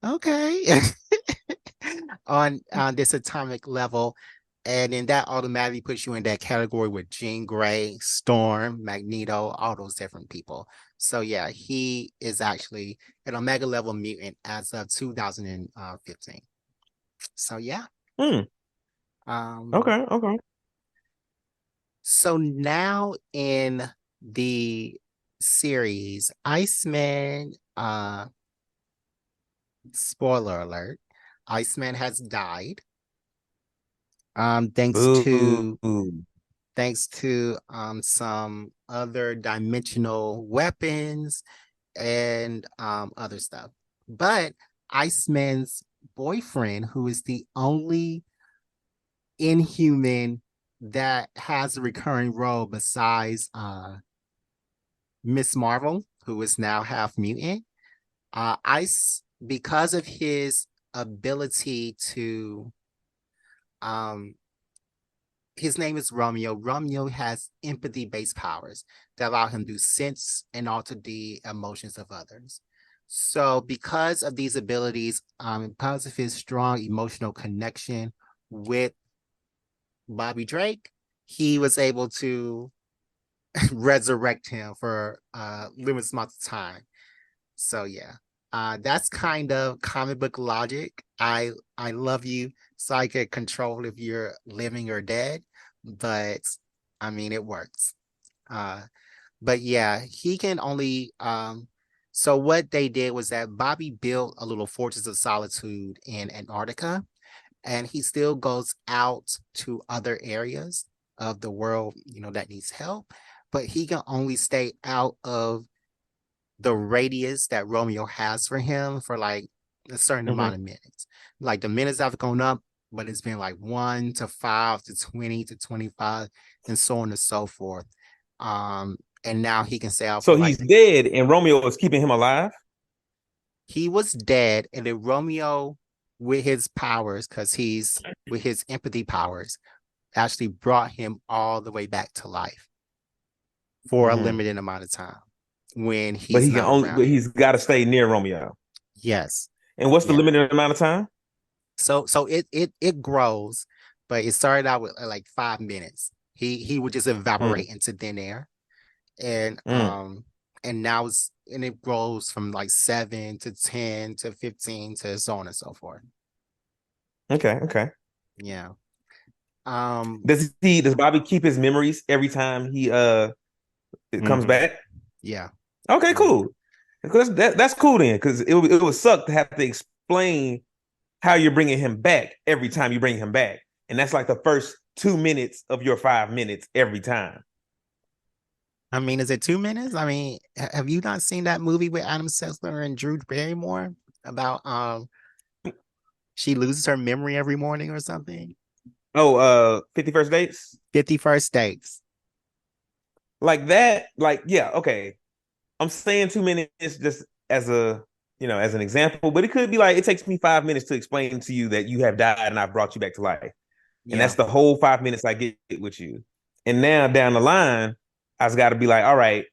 Okay. on this atomic level. And then that automatically puts you in that category with Jean Grey, Storm, Magneto, all those different people. So yeah, he is actually an Omega level mutant as of 2015. So yeah. Hmm. Um, Okay, okay. so now in the series, Iceman, spoiler alert, Iceman has died. Um, thanks Boo. to thanks to some other dimensional weapons and other stuff. But Iceman's boyfriend, who is the only inhuman that has a recurring role besides Miss Marvel, who is now half mutant, Ice, because of his ability to um his name is Romeo. Romeo has empathy based powers that allow him to sense and alter the emotions of others. So, because of these abilities, because of his strong emotional connection with Bobby Drake, he was able to resurrect him for limited amount of time. So, yeah, that's kind of comic book logic. I love you, so I can control if you're living or dead, but I mean it works. Uh, but yeah, he can only so what they did was that Bobby built a little fortress of solitude in Antarctica, and he still goes out to other areas of the world, that needs help, but he can only stay out of the radius that Romeo has for him for like a certain Hmm. amount of minutes. Like the minutes have gone up, but it's been like 1 to 5 to 20 to 25 and so on and so forth. And now he can stay out So for he's like dead, and Romeo is keeping him alive. he was dead, and then Romeo with his powers, because he's with his empathy powers, actually brought him all the way back to life for a Hmm. limited amount of time when But he's he can not only, around but he's anymore. got to stay near Romeo. Yes. And what's the Yeah. limited amount of time? So it grows, but it started out with like 5 minutes. He would just Mm, evaporate into thin air, and mm. it grows from like 7 to 10 to 15 to so on and so forth. Okay, okay. Yeah. Um. Does Bobby keep his memories every time he it comes Mhm. back? Yeah. Okay, Yeah. cool. That's cool then, because it would suck to have to explain how you're bringing him back every time you bring him back, and that's like the first 2 minutes of your 5 minutes every time. I mean, is it 2 minutes? I mean, have you not seen that movie with Adam Sessler and Drew Barrymore about she loses her memory every morning or something? Oh, 51st dates 51st dates. like that, like yeah, okay. I'm saying 2 minutes just as a as an example, but it could be like it takes me 5 minutes to explain to you that you have died and I've brought you back to life. And that's Yeah. the whole 5 minutes I get with you. And now down the line, I just got to be like, all right,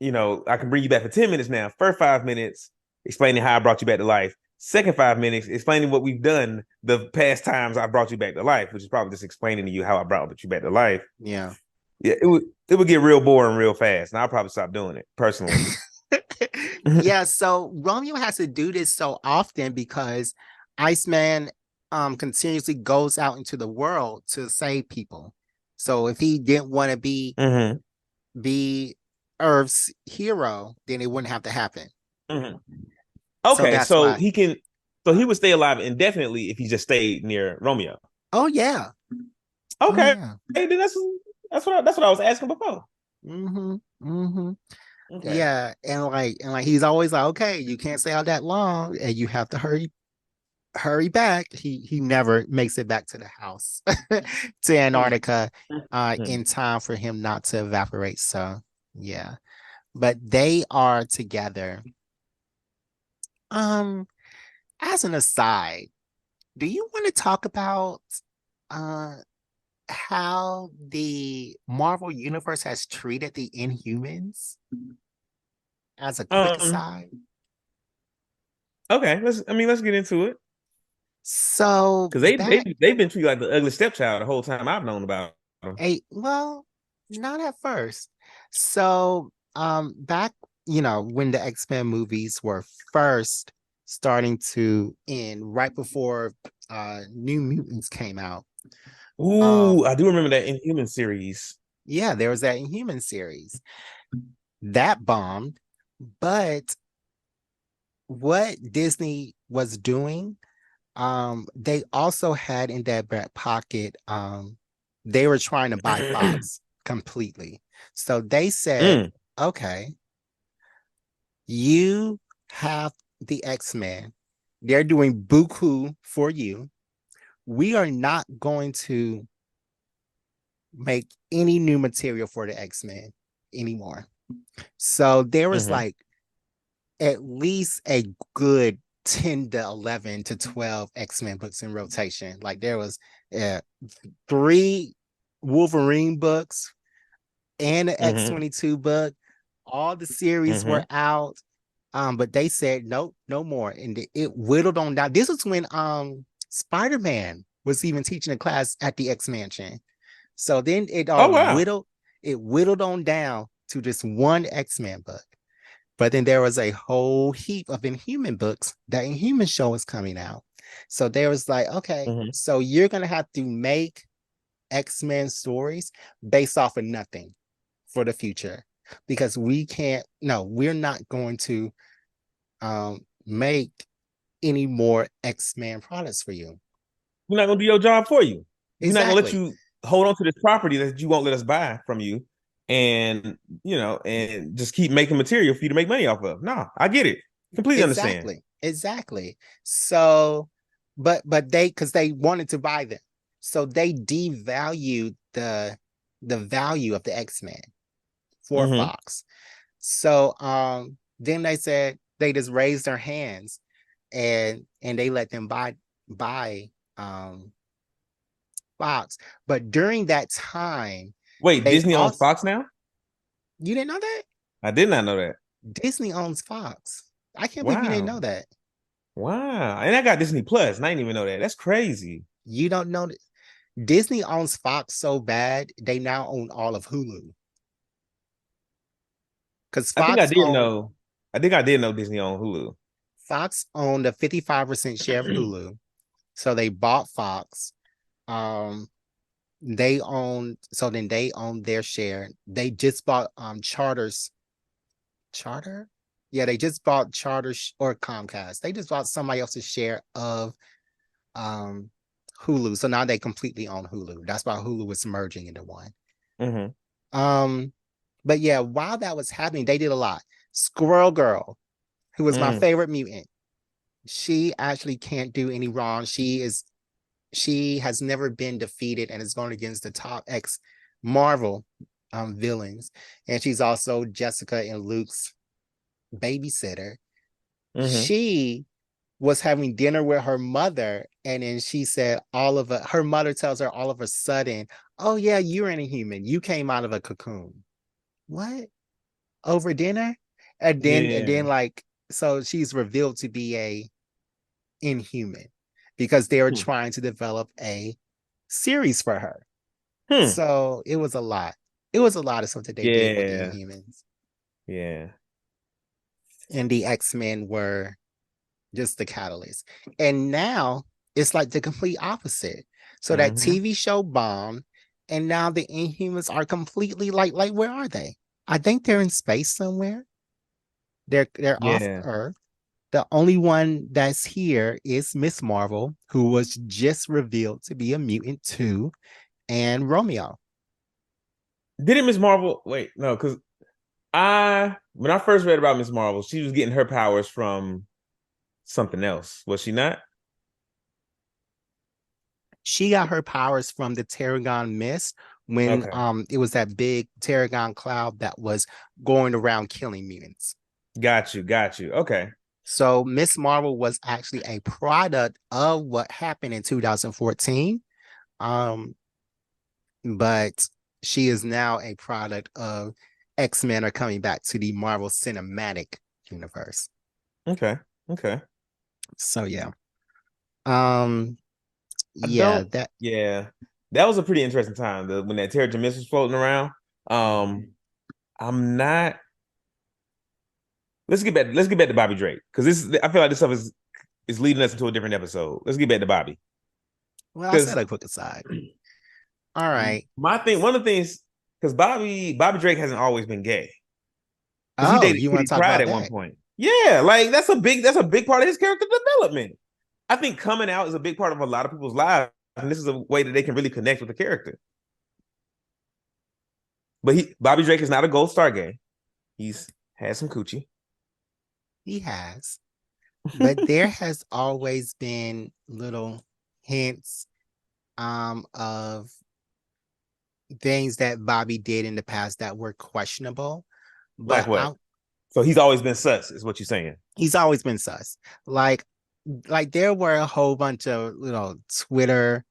I can bring you back for 10 minutes now. First 5 minutes, explaining how I brought you back to life. Second 5 minutes, explaining what we've done the past times I brought you back to life, which is probably just explaining to you how I brought you back to life. Yeah. Yeah, it would get real boring real fast. And I'll probably stop doing it personally. Yeah, so Romeo has to do this so often because Iceman continuously goes out into the world to save people. So if he didn't want to Hmm. be Earth's hero, then it wouldn't have to happen. Hmm. So Okay, that's why. so he would stay alive indefinitely if he just stayed near Romeo. Oh yeah. Oh Okay, yeah. then that's what I was asking before. Mm-hmm. Mm-hmm. Okay. Yeah. And like he's always like, okay, you can't stay out that long and you have to hurry back. He never makes it back to the house to Antarctica Mhm. in time for him not to evaporate. So yeah. But they are together. Um, as an aside, do you want to talk about uh how the Marvel universe has treated the Inhumans as a quick Um. aside? Okay. Let's get into it So because back they've been treated like the ugly stepchild the whole time I've known about them. well, not at first. So back, when the X-Men movies were first starting to end, right before New Mutants came out, Ooh, Um, I do remember that Inhuman series. yeah, there was that Inhuman series that bombed, but what Disney was doing, they also had in their back pocket, they were trying to buy Fox completely. So they said, Mm, okay, you have the X-Men. They're doing buku for you. We are not going to make any new material for the X-Men anymore. So there was hmm like at least a good 10 to 11 to 12 X-Men books in rotation. Like there was uh, three Wolverine books and an hmm X-22 book. All the series were hmm out. But they said nope, no more. And it whittled on down. This was when Spider-Man was even teaching a class at the X Mansion. So then Oh wow. it whittled on down to just one X-Men book. But then there was a whole heap of Inhuman books. That Inhuman show was coming out. So there was like, okay, hmm so you're gonna have to make X-Men stories based off of nothing for the future. Because we can't, no, we're not going to make any more X-Men products for you. We're not gonna do your job for you. We're not gonna let Exactly. you hold on to this property that you won't let us buy from you, and and just keep making material for you to make money off of. No, I get it. Completely understand. Exactly. So, but they because they wanted to buy them, so they devalued the value of the X-Men for hmm Fox. So then they said they just raised their hands and they let them buy Fox. But during that time, Wait, they Disney owns also Fox now? you didn't know that? I did not know that. Disney owns Fox. I can't believe you didn't know Wow. that. Wow. And I got Disney Plus, and I didn't even know that. That's crazy. You don't know that Disney owns Fox so bad they now own all of Hulu. Because I think I did know. I think I did know Disney owned Hulu. Fox owned a 55% share of Hulu. So they bought Fox. Um they owned so then they owned their share. They just bought Charter? Yeah, they just bought or Comcast. They just bought somebody else's share of um Hulu. So now they completely own Hulu. That's why Hulu is merging into one. hmm Um, but yeah, while that was happening, they did a lot. Squirrel Girl, who was my Mm. favorite mutant, she actually can't do any wrong. She has never been defeated and is going against the top X Marvel villains. And she's also Jessica and Luke's babysitter. hmm She was having dinner with her mother, and then she said her mother tells her all of a sudden, oh yeah, you're an inhuman. You came out of a cocoon. What? Over dinner? And then Yeah. like so she's revealed to be a inhuman because they were Hmm. trying to develop a series for her. Hmm. So it was a lot. It was a lot of stuff that they did with the Yeah. Inhumans. Yeah. And the X-Men were just the catalyst. And now it's like the complete opposite. So that hmm TV show bombed, and now the Inhumans are completely like where are they? I think they're in space somewhere. They're off Yeah. Earth. The only one that's here is Miss Marvel, who was just revealed to be a mutant too, and Romeo. Didn't Miss Marvel wait, no, because I when I first read about Miss Marvel, she was getting her powers from something else, was she not? She got her powers from the Tarragon mist when Okay. it was that big Tarragon cloud that was going around killing mutants. Got you, got you. Okay. So Miss Marvel was actually a product of what happened in 2014. Um, but she is now a product of X-Men are coming back to the Marvel Cinematic Universe. Okay. Okay. So yeah. Um, I yeah, don't that yeah. That was a pretty interesting time, when that Terrigen Mist was floating around. I'm not let's get back to Bobby Drake. Because I feel like this stuff is leading us into a different episode. Let's get back to Bobby. Well, I Because said a quick aside. All right. my thing, one of the things, because Bobby Drake hasn't always been gay. Because he Oh, dated you want Kitty to talk Pryde about at one that? point. Yeah, like that's a big part of his character development. I think coming out is a big part of a lot of people's lives, and this is a way that they can really connect with the character. But Bobby Drake is not a gold star gay. He's had some coochie. He has. But there has always been little hints of things that Bobby did in the past that were questionable. Like But what? So he's always been sus, is what you're saying. he's always been sus. Like there were a whole bunch of Twitter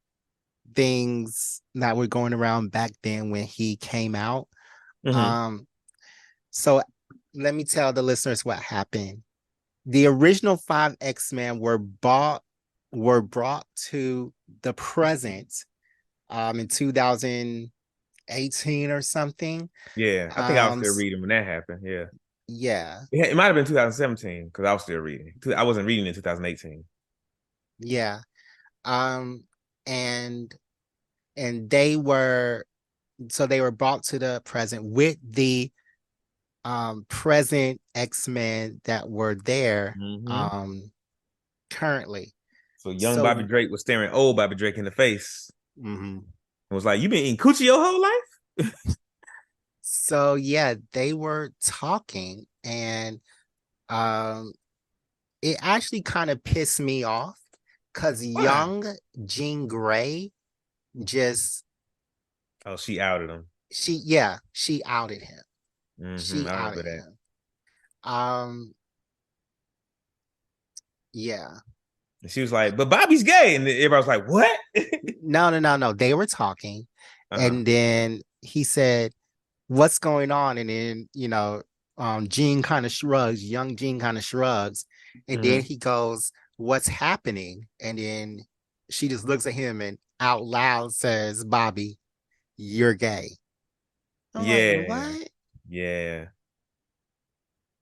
things that were going around back then when he came out. Mm-hmm. Um, so let me tell the listeners what happened. The original five X-Men were brought to the present in 2018 or something. Yeah, I think I was Um, still reading when that happened. Yeah, yeah, it might have been 2017 because I was still reading. I wasn't reading in 2018. yeah. Um, and they were brought to the present with the present X-Men that were there Mm-hmm. um currently. So young Bobby So Drake was staring old Bobby Drake in the face mhm. and was like, "You been eating coochie your whole life?" So yeah, they were talking and um it actually kind of pissed me off because Why? young Jean Grey just Oh, she outed him. she outed him. Mm-hmm. She I remember outed that. him. Um yeah. And she was like, "But Bobby's gay," and everybody was like, "What?" No, no, no, no. They were talking Uh-huh. and then he said, "What's going on?" And then, Gene kind of shrugs, young Gene kind of shrugs. And then Mm-hmm. he goes, "What's happening?" And then she just looks at him and out loud says, "Bobby, you're gay." I'm like, Yeah, "What?" yeah,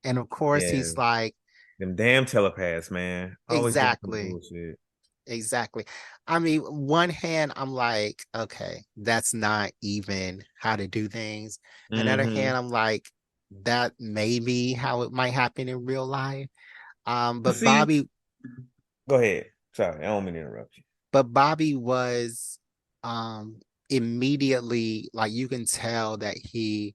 And of course, yeah. he's like, Them damn telepaths, man. Always doing some "Exactly, bullshit. exactly." I mean, one hand, I'm like, okay, that's not even how to do things. Another Mm-hmm. hand, I'm like, that may be how it might happen in real life. But See, Bobby, go ahead. Sorry, I don't mean to interrupt you. was um immediately, like, you can tell that he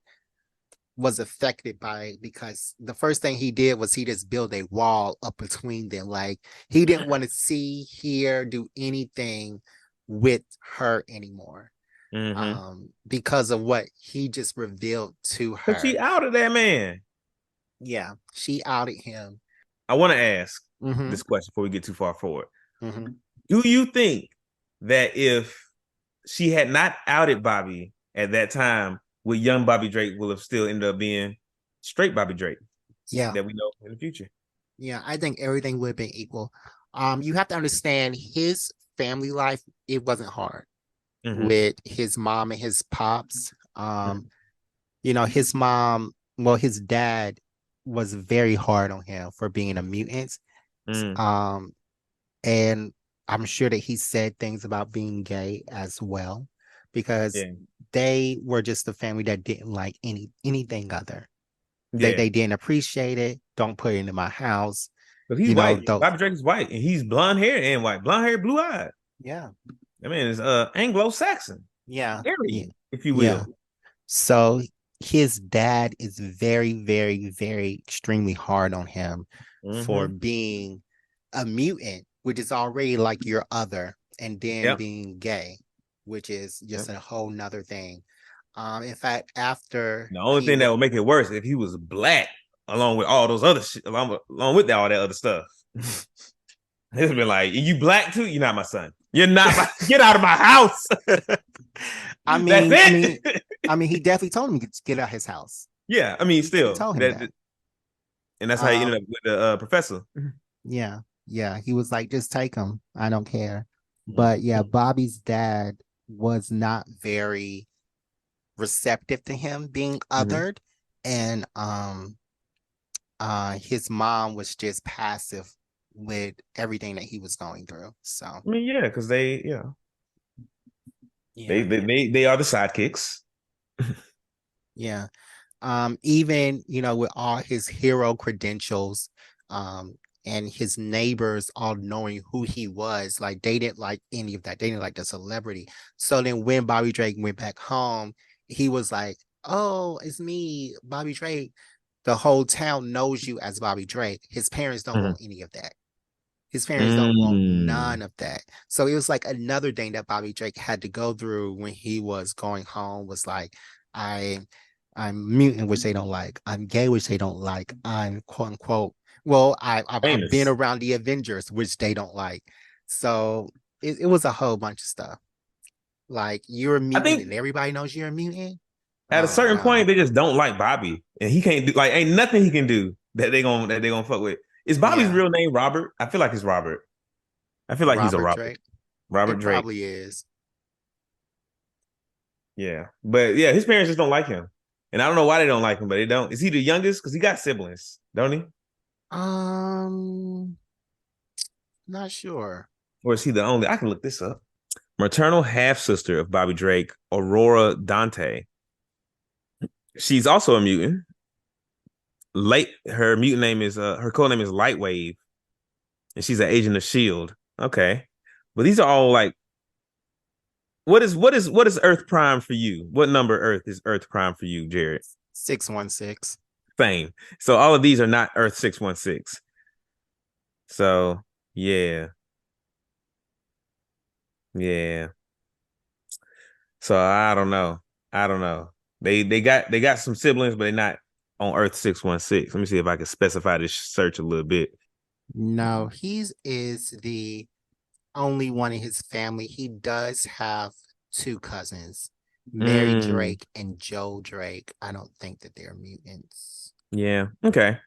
was affected by it because the first thing he did was he just built a wall up between them. Like he didn't want to see, hear, do anything with her anymore. Mm-hmm. Because of what he just revealed to Cause her. she outed that man. Yeah, she outed him. I want to ask Mm-hmm. this question before we get too far forward. Mm-hmm. Do you think that if she had not outed Bobby at that time, would young Bobby Drake will have still ended up being straight Bobby Drake Yeah. that we know in the future? Yeah, I think everything would have been equal. You have to understand his family life, it wasn't hard Mm-hmm. with his mom and his pops. His mom, well, his dad was very hard on him for being a mutant. Mm-hmm. Um, and I'm sure that he said things about being gay as well, because Yeah. they were just a family that didn't like anything other. They Yeah. they didn't appreciate it. Don't put it in my house. But he's You know, white. those Bobby Drake is white, and he's blonde hair and white. Blonde hair, blue eyed. yeah. I mean, it's Anglo Saxon, Yeah. Yeah. Aryan, if you Yeah. will. So his dad is very, very, very extremely hard on him for Mm-hmm. being a mutant, which is already like your other, and then Yep. being gay, which is just Yep. a whole nother thing. In fact, after The only thing that would make it worse if he was black, along with all those other shit, along with all that other stuff. It's been like, you black too? You're not my son. You're not my. Get out of my house. I That's mean, I mean, it. I mean, he definitely told him to get out his house. Yeah, I mean, He still told him that, that. and that's how he ended Um, up with the professor. yeah, yeah. He was like, just take him. I don't care. But yeah, Mm-hmm. Bobby's dad was not very receptive to him being Mm-hmm. othered. And his mom was just passive with everything that he was going through. So I mean, yeah, because they, yeah. They Yeah. they are the sidekicks. Yeah. Even, with all his hero credentials, and his neighbors all knowing who he was, like they didn't like any of that. They didn't like the celebrity. So then when Bobby Drake went back home, he was like, "Oh, it's me, Bobby Drake." The whole town knows you as Bobby Drake. His parents don't Mhm. want any of that. His parents don't want Mm. none of that. So it was like another thing that Bobby Drake had to go through when he was going home was like, I I'm mutant, which they don't like. I'm gay, which they don't like. I'm quote unquote. Well, I've been Famous. around the Avengers, which they don't like. So it was a whole bunch of stuff. Like you're a I mutant and think everybody knows you're a mutant. at a Oh certain no. point they just don't like Bobby, and he can't do like ain't nothing he can do that they gonna fuck with. Is Bobby's Yeah. real name Robert? I feel like it's Robert. I feel like he's a Robert Robert. Drake. Robert It Drake. probably is. Yeah, but yeah, his parents just don't like him, and I don't know why they don't like him, but they don't. Is he the youngest? Because he got siblings, don't he? Um, not sure. Or is he the only? I can look this up. Maternal half sister of Bobby Drake, Aurora Dante. She's also a mutant. Late, her mutant name is her code name is Lightwave, and she's an agent of Shield. Okay, but these are all like, what is Earth Prime for you? What number Earth is Earth Prime for you, Jared? 616. Same. So all of these are not Earth 616. So yeah, yeah. So I don't know. I don't know. They got some siblings, but they're not on Earth 616. Let me see if I can specify this search a little bit. No, he is the only one in his family. He does have two cousins, Mary Mm, Drake and Joe Drake. I don't think that they're mutants. yeah. Okay.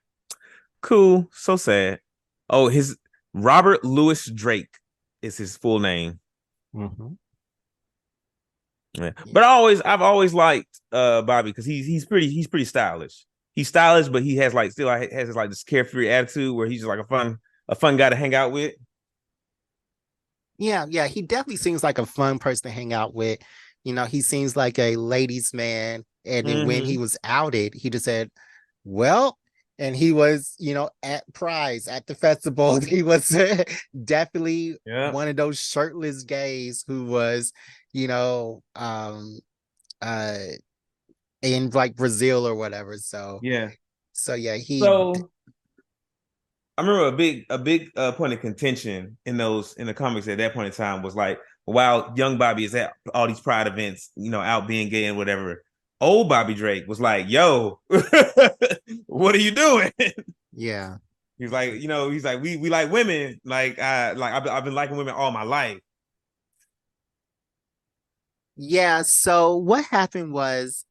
Cool. So sad. Oh, his Robert Louis Drake is his full name. Hmm. Yeah. Yeah. But I've always liked Bobby because he's pretty stylish. He's stylish, but he has like still has this like this carefree attitude where he's just like a fun guy to hang out with. Yeah, yeah, he definitely seems like a fun person to hang out with. He seems like a ladies' man. And then when he Mm-hmm. was outed, he just said, well, and he was, at Prize at the festival. He was definitely Yeah. one of those shirtless gays who was, you know, um, uh, in like Brazil or whatever. Yeah. So yeah, So I remember a big point of contention in the comics at that point in time was like while young Bobby is at all these pride events, out being gay and whatever, old Bobby Drake was like, "Yo, what are you doing?" yeah. he's like, we like women, I've been liking women all my life. Yeah, so what happened was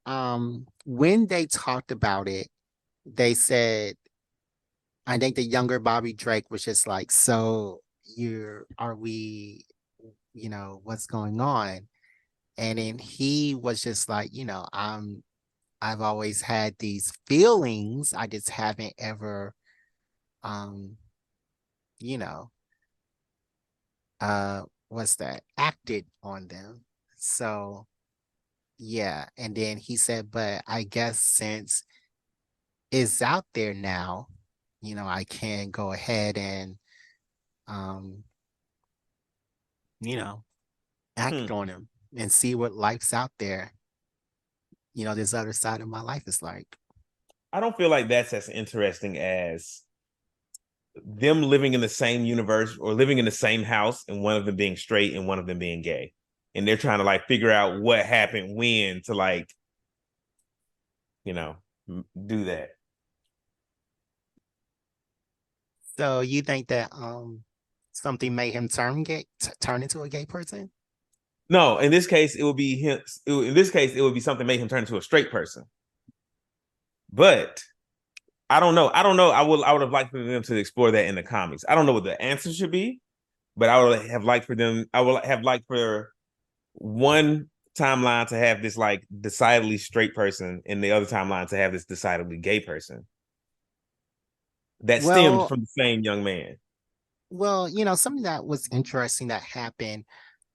when they talked about it, they said I think the younger Bobby Drake was just like, so you're are we, what's going on? And then he was just like, I've always had these feelings. I just haven't ever um, you know, what's that? Acted on them. So yeah. And then he said, but I guess since it's out there now, I can go ahead and um, you know, Hmm. act on him and see what life's out there. This other side of my life is like. I don't feel like that's as interesting as them living in the same universe or living in the same house and one of them being straight and one of them being gay. And they're trying to like figure out what happened when to like, you know, do that. So you think that something made him turn into a gay person? No, in this case, it would be him. In this case, it would be something made him turn into a straight person. But I don't know. I don't know. I would have liked for them to explore that in the comics. I don't know what the answer should be, but I would have liked for them. I would have liked for one timeline to have this like decidedly straight person, and the other timeline to have this decidedly gay person that stemmed Well, from the same young man. something that was interesting that happened.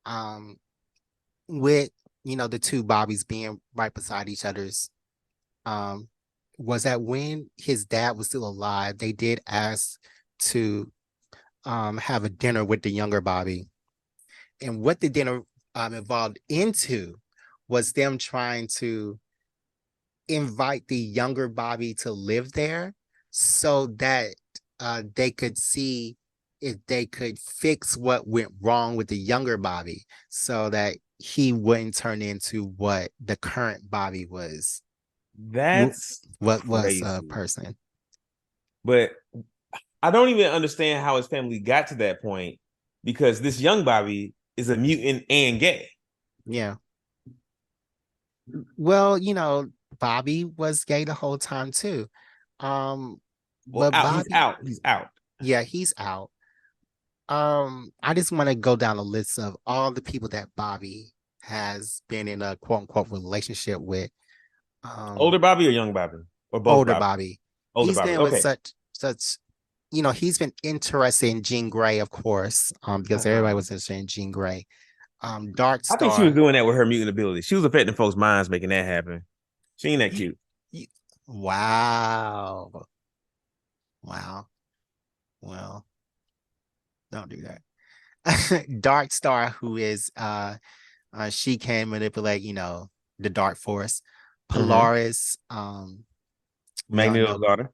Um, with the two Bobbies being right beside each other's, um, was that when his dad was still alive, they did ask to have a dinner with the younger Bobby. And what the dinner evolved into was them trying to invite the younger Bobby to live there so that they could see if they could fix what went wrong with the younger Bobby so that he wouldn't turn into what the current Bobby was. That's What was a crazy. person. But I don't even understand how his family got to that point because this young Bobby is a mutant and gay. Yeah. Well, Bobby was gay the whole time too. Um, Well, but out. He's Bobby, out. He's out. yeah, he's out. I just want to go down a list of all the people that Bobby has been in a quote unquote relationship with. Older Um, Bobby or young Bobby or both older Bobby? Bobby. Older He's Bobby. been with Okay. such he's been interested in Jean Grey, of course, because everybody Uh-huh. was interested in Jean Grey. Dark I think she was Star. doing that with her mutant ability. She was affecting folks' minds, making that happen. She ain't that You, cute. you, wow. Wow. Well, don't do that. Dark Star, who is she can manipulate, the dark force. Mm-hmm. Polaris, we all Magneto's know, daughter.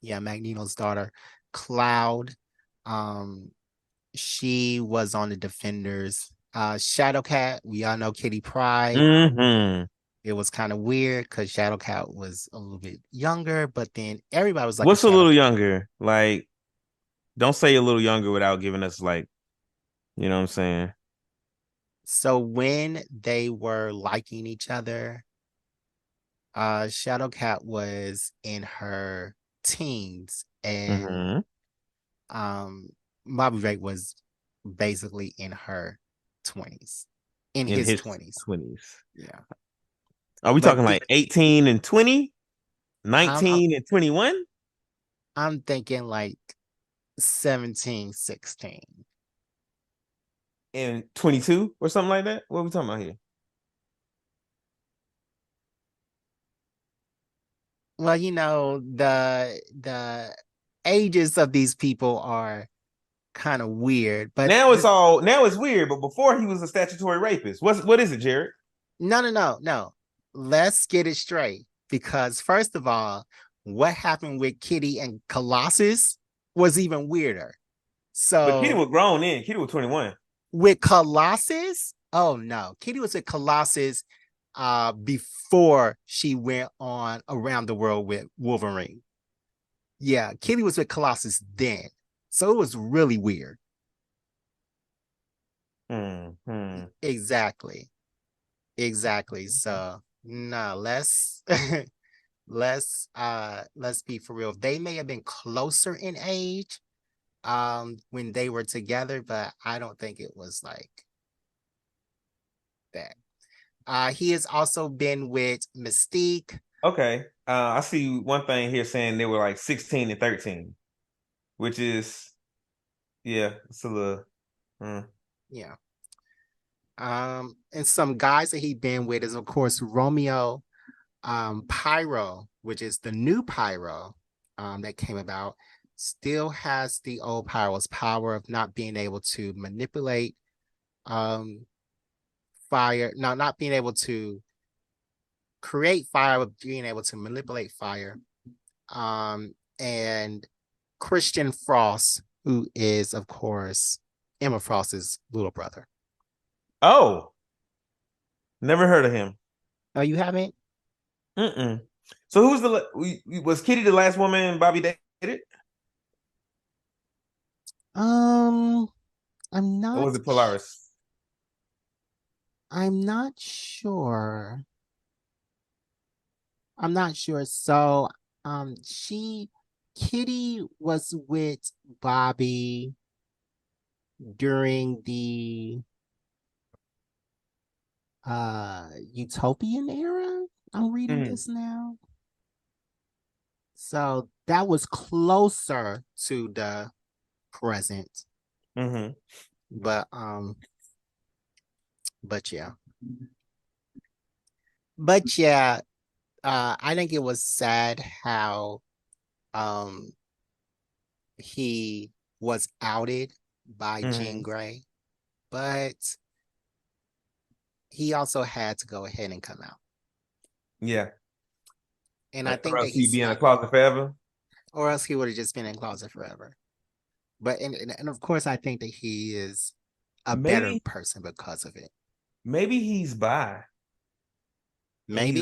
yeah, Magneto's daughter. Cloud, um, she was on the Defenders. Shadowcat, we all know Kitty Pryde. Mm-hmm. It was kind of weird because Shadowcat was a little bit younger, but then everybody was like a What's a little Shadowcat. younger? Like, don't say a little younger without giving us like, you know what I'm saying? So when they were liking each other, Shadowcat was in her teens and Mm-hmm. um Bobby Drake was basically in her 20s. In In his his 20s. 20s. Yeah. Are we But talking like 18 and 20? I'm I'm 19 and 21? I'm thinking like 17, 16. And 22 or something like that? What are we talking about here? Well, the ages of these people are kind of weird, but Now it's weird, but before he was a statutory rapist. What is it, Jared? no, no, no, no. Let's get it straight. Because first of all, what happened with Kitty and Colossus was even weirder. But Kitty So was grown then. Kitty was 21. with Colossus, oh no, Kitty was with Colossus before she went on around the world with Wolverine. Yeah, Kitty was with Colossus then. So it was really weird. Hmm. Exactly. Exactly. So no, let's be for real. They may have been closer in age when they were together, but I don't think it was like that. He has also been with Mystique. Okay. I see one thing here saying they were like 16 and 13, which is, yeah, it's a little. Mm. Yeah. And some guys that he been with is of course Romeo, Pyro, which is the new Pyro, that came about, still has the old Pyro's power of not being able to manipulate um fire, not being able to create fire, but being able to manipulate fire. And Christian Frost, who is, of course, Emma Frost's little brother. Oh, never heard of him. Oh, you haven't? Mm-mm. So who's was Kitty the last woman Bobby dated? Um, I'm Or not. was it Polaris? I'm not sure. I'm not sure. So, Kitty was with Bobby during the Utopian era. I'm reading Mm-hmm. this now. So that was closer to the present. Mm-hmm. But but yeah. But yeah, I think it was sad how um he was outed by Jean Hmm. Grey, but he also had to go ahead and come out. Yeah. And I Or think that else he'd he's be in a not, closet forever. or else he would have just been in closet forever. But and of course, I think that he is a better Maybe, person because of it. maybe he's bi, and Maybe,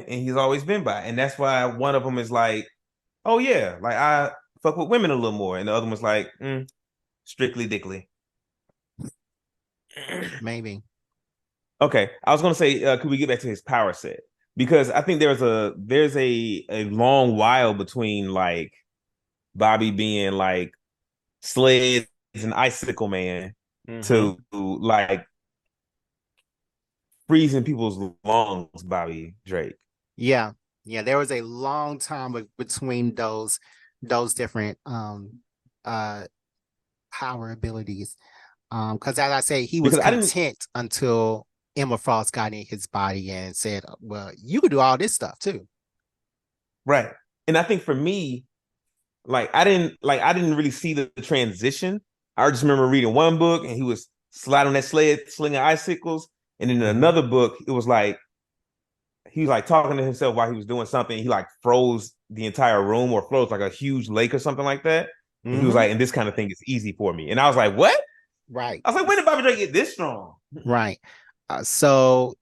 he's always been bi, and that's why one of them is like, oh yeah, like I fuck with women a little more, and the other one's like, strictly dickly. maybe. Okay, I was gonna say, could we get back to his power set? Because I think there's a long while between like Bobby being like Sleds and Icicle Man Hmm. to like freezing people's lungs, Bobby Drake. Yeah, yeah. There was a long time between those different uh power abilities. Because as I say, he was Because I didn't content until Emma Frost got in his body and said, "Well, you could do all this stuff too." right. And I think for me, I didn't really see the transition. I just remember reading one book and he was sliding on that sled, slinging icicles. And then in Hmm. another book, it was like he was like talking to himself while he was doing something. He like froze the entire room or froze like a huge lake or something like that. And he was Hmm. like, and this kind of thing is easy for me. And I was like, what? Right, I was like, when did Bobby Drake get this strong? right. So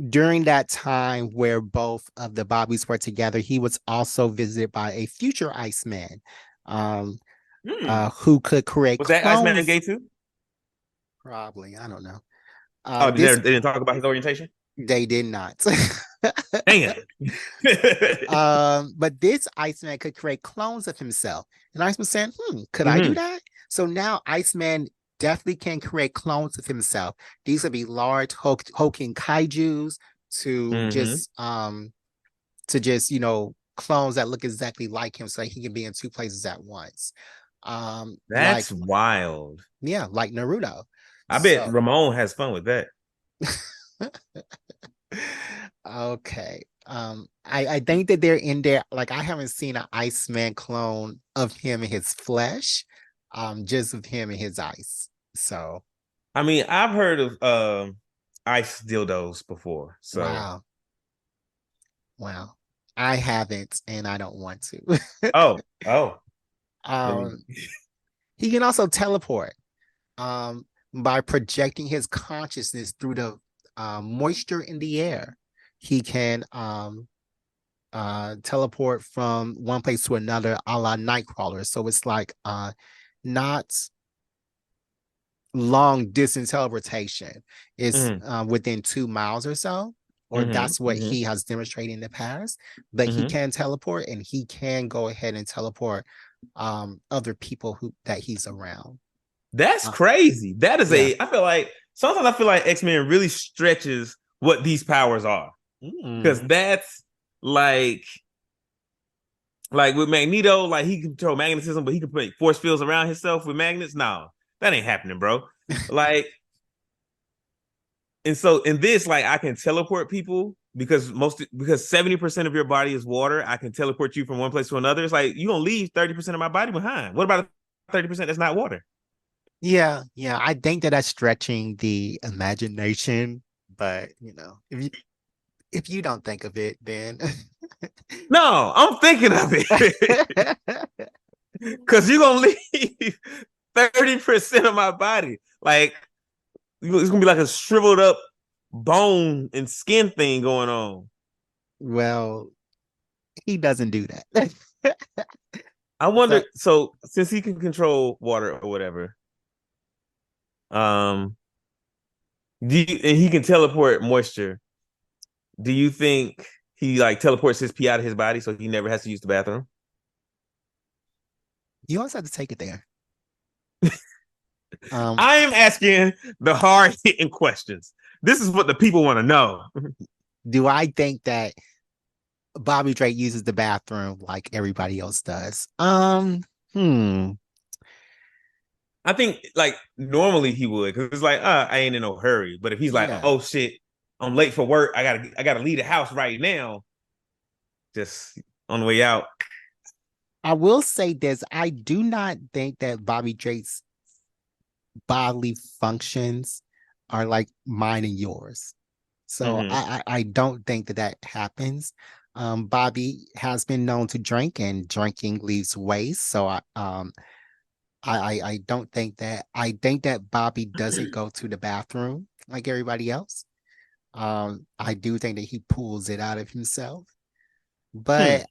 during that time where both of the Bobbies were together, he was also visited by a future Iceman, um, Hmm. who could create Was that Iceman clones. gay too? Probably, I don't know. Oh, This they didn't talk about his orientation? they did not. Damn. But this Iceman could create clones of himself. And Iceman said, could I do Hmm. that? So now Iceman definitely can create clones of himself. These would be large hulking kaijus to Hmm. just clones that look exactly like him so he can be in two places at once. Like That's wild. yeah, like Naruto. I bet So Ramon has fun with that. okay. I think that they're in there. Like I haven't seen an Iceman clone of him in his flesh, just of him in his ice. So I mean, I've heard of ice dildos before. So, wow, wow. I haven't, and I don't want to. oh, let me. um, he can also teleport, by projecting his consciousness through the moisture in the air. He can teleport from one place to another a la Nightcrawler. So it's like not long distance teleportation. It's Mm-hmm, within 2 miles or so, or that's what mm-hmm, he has demonstrated in the past. But he mm-hmm. can teleport and he can go ahead and teleport other people who that he's around. That's Uh, crazy. That is yeah. a. I feel like sometimes I feel like X-Men really stretches what these powers are because Mm. that's like like with Magneto, like he can control magnetism, but he can put force fields around himself with magnets. No, that ain't happening, bro. Like and so in this, like I can teleport people because 70% of your body is water. I can teleport you from one place to another. It's like you gonna leave 30% of my body behind. What about 30% that's not water? Yeah, yeah. I think that that's stretching the imagination, but if you don't think of it, then No, I'm thinking of it. Cause you're gonna leave 30% of my body. Like it's gonna be like a shriveled up bone and skin thing going on. well, he doesn't do that. I So wonder, so since he can control water or whatever, um, and he can teleport moisture. Do you think he like teleports his pee out of his body so he never has to use the bathroom? you always have to take it there. Um, I am asking the hard hitting questions. This is what the people want to know. do I think that Bobby Drake uses the bathroom like everybody else does? Hmm. I think like normally he would because it's like, I ain't in no hurry. But if he's like, Yeah. oh shit, I'm late for work. I gotta leave the house right now. Just on the way out. I will say this. I do not think that Bobby Drake's bodily functions are like mine and yours. So Mm-hmm. I don't think that that happens. Bobby has been known to drink, and drinking leaves waste. So I don't think that. I think that Bobby doesn't go to the bathroom like everybody else. I do think that he pulls it out of himself. Hmm.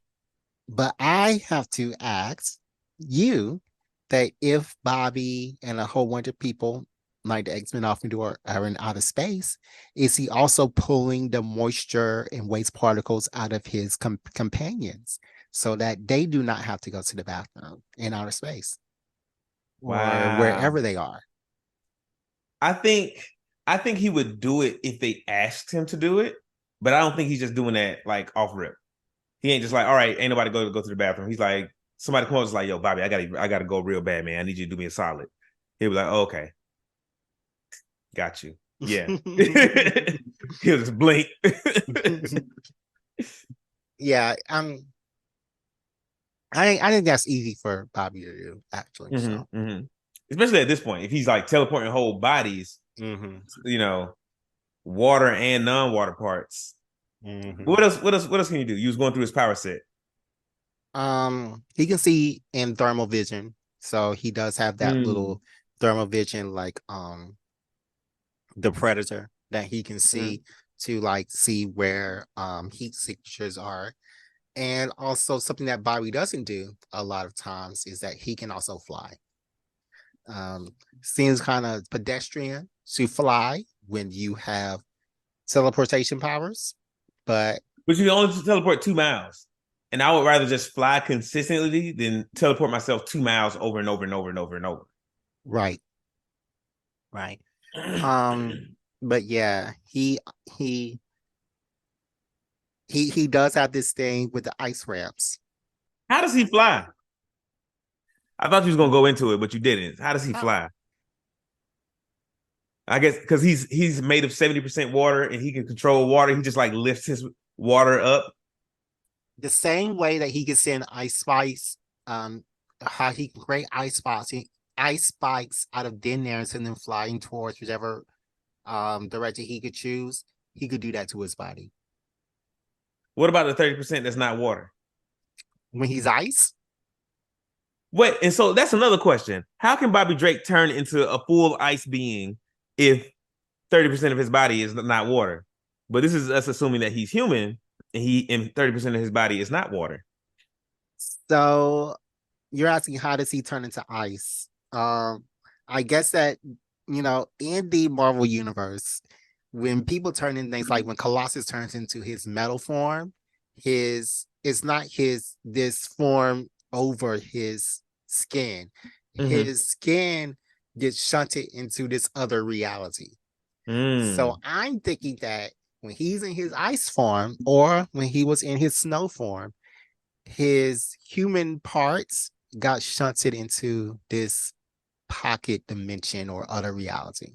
But I have to ask you that if Bobby and a whole bunch of people like the X-Men often do are in outer space, is he also pulling the moisture and waste particles out of his companions so that they do not have to go to the bathroom in outer space or Wow. wherever they are? I think I think he would do it if they asked him to do it, but I don't think he's just doing that like off rip. He ain't just like, all right, ain't nobody go to the bathroom. He's like, somebody comes like, yo, Bobby, I gotta go real bad, man. I need you to do me a solid. He'll be like, oh, okay, got you. Yeah. He'll just blink. Yeah, I think that's easy for Bobby to do, actually. So, hmm Especially at this point, if he's like teleporting whole bodies, hmm you know, water and non-water parts. hmm What else? What else can you do? You was going through his power set. he can see in thermal vision, so he does have that Mm, little thermal vision, like the predator that he can mm. see to like see where heat signatures are. And also something that Bobby doesn't do a lot of times is that he can also fly. Seems kind of pedestrian to fly when you have teleportation powers, but But you can only teleport 2 miles, and I would rather just fly consistently than teleport myself 2 miles over and over and over and over and over. right, right. Um, but yeah, he he does have this thing with the ice ramps. How does he fly? I thought you was gonna go into it, but you didn't. How does he Uh, fly? I guess because he's made of 70% water and he can control water. He just like lifts his water up. the same way that he can send ice spikes, how he can create ice spikes out of thin air and send them flying towards whichever direction he could choose. He could do that to his body What about the 30% that's not water? when he's ice. Wait, and so that's another question. How can Bobby Drake turn into a full ice being if 30% of his body is not water? But this is us assuming that he's human and 30% of his body is not water. So you're asking how does he turn into ice? I guess that in the Marvel universe, when people turn in things like when Colossus turns into his metal form, his it's not his this form over his skin. Mm-hmm. His skin gets shunted into this other reality. So Mm. I'm thinking that when he's in his ice form or when he was in his snow form, his human parts got shunted into this pocket dimension or other reality.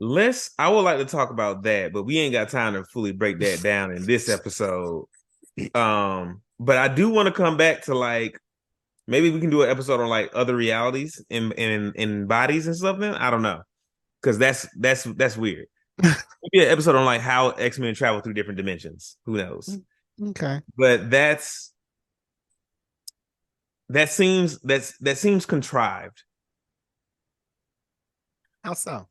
I would like to talk about that, but we ain't got time to fully break that down in this episode. But I do want to come back to like maybe we can do an episode on like other realities in bodies and stuff. Then I don't know because that's weird. Maybe an episode on like how X-Men travel through different dimensions. Who knows? Okay. But that seems contrived. How so?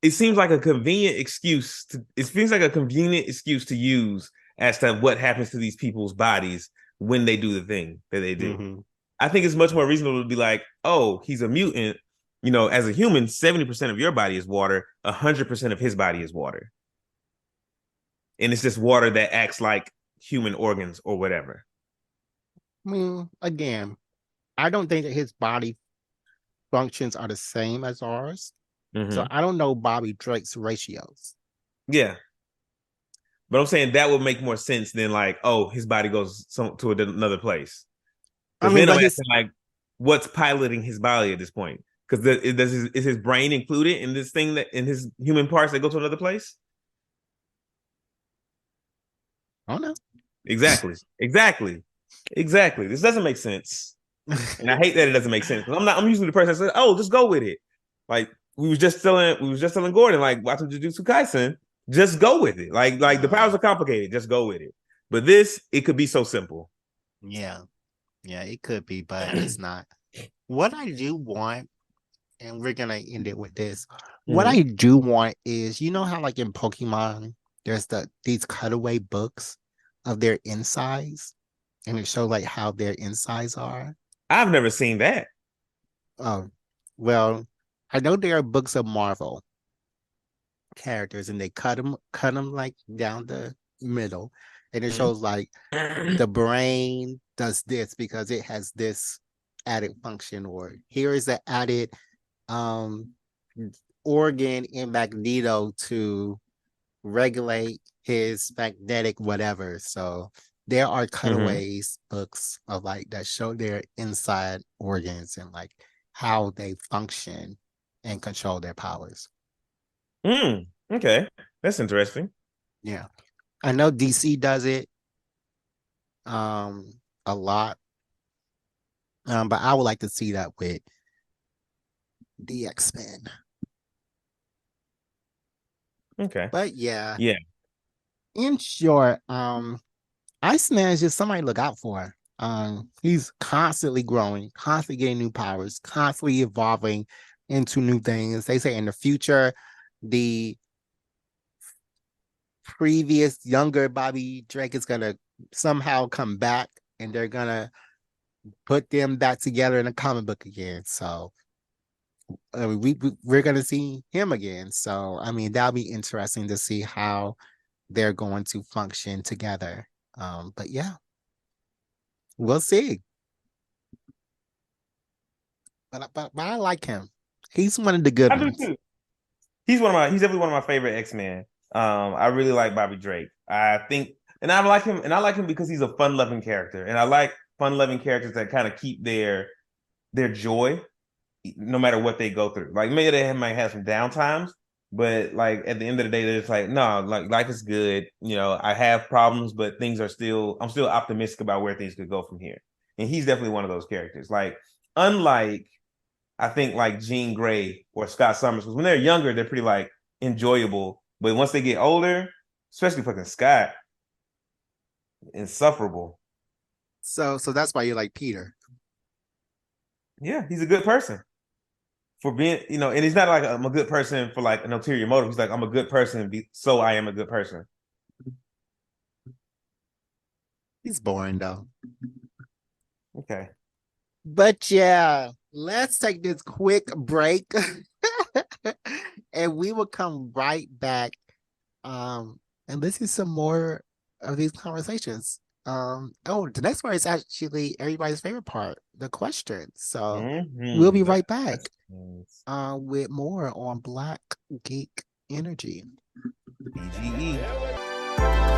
It seems like a convenient excuse to it seems like a convenient excuse to use as to what happens to these people's bodies when they do the thing that they do. Mm-hmm. I think it's much more reasonable to be like, oh, he's a mutant. As a human, 70% of your body is water, 100% of his body is water. And it's just water that acts like human organs or whatever. I mean, again, I don't think that his body functions are the same as ours. So Mm-hmm. I don't know Bobby Drake's ratios. Yeah. But I'm saying that would make more sense than like, oh, his body goes to another place. I Because mean, then I'm but his asking like, what's piloting his body at this point. Because is his brain included in this thing that in his human parts that go to another place? I don't Exactly. Exactly. Exactly. This doesn't make sense. know. And I hate that it doesn't make sense. Because I'm usually the person that says, oh, just go with it. Like we was just telling Gordon, like watching Jujutsu Kaisen, just go with it. Like the powers are complicated, just go with it. But this, it could be so simple. Yeah, yeah, it could be, but it's not. What I do want, and we're gonna end it with this. What Mm-hmm. I do want is, you know how like in Pokemon, there's these cutaway books of their insides, and it shows like how their insides are. I've never seen that. Oh, well, I know there are books of Marvel characters, and they cut them like down the middle, and it shows like Mm-hmm. the brain does this because it has this added function, or here is the added um organ in Magneto to regulate his magnetic whatever. So there are Mm-hmm. cutaways books of like that show their inside organs and like how they function and control their powers. Okay, that's interesting. Yeah. I know DC does it um a lot. But I would like to see that with the X-Men. Okay, But yeah, yeah. in short, Iceman is just somebody to look out for. He's constantly growing, constantly getting new powers, constantly evolving into new things. They say in the future, the previous younger Bobby Drake is gonna somehow come back, and they're gonna put them back together in a comic book again. So I mean, we're gonna see him again. So I mean, that'll be interesting to see how they're going to function together. But yeah, we'll see. But I like him. He's one of the good I do ones. too. He's definitely one of my favorite X-Men. I really like Bobby Drake. I think and I like him because he's a fun-loving character. And I like fun-loving characters that kind of keep their joy no matter what they go through. Like maybe they might have some downtimes, but like at the end of the day, they're just like, no, like life is good. You know, I have problems, but I'm still optimistic about where things could go from here. And he's definitely one of those characters. Like, unlike I think like Jean Grey or Scott Summers, because when they're younger, they're pretty like enjoyable. But once they get older, especially fucking Scott, insufferable. So that's why you like Peter. Yeah, he's a good person. For being, you know, and he's not like I'm a good person for like an ulterior motive. He's like I'm a good person, so I am a good person. He's boring though. Okay. But yeah, let's take this quick break, and we will come right back. And listen to some more of these conversations. Oh, the next part is actually everybody's favorite part, the question. So we'll be Mm-hmm. right back with more on Black Geek Energy. BGE.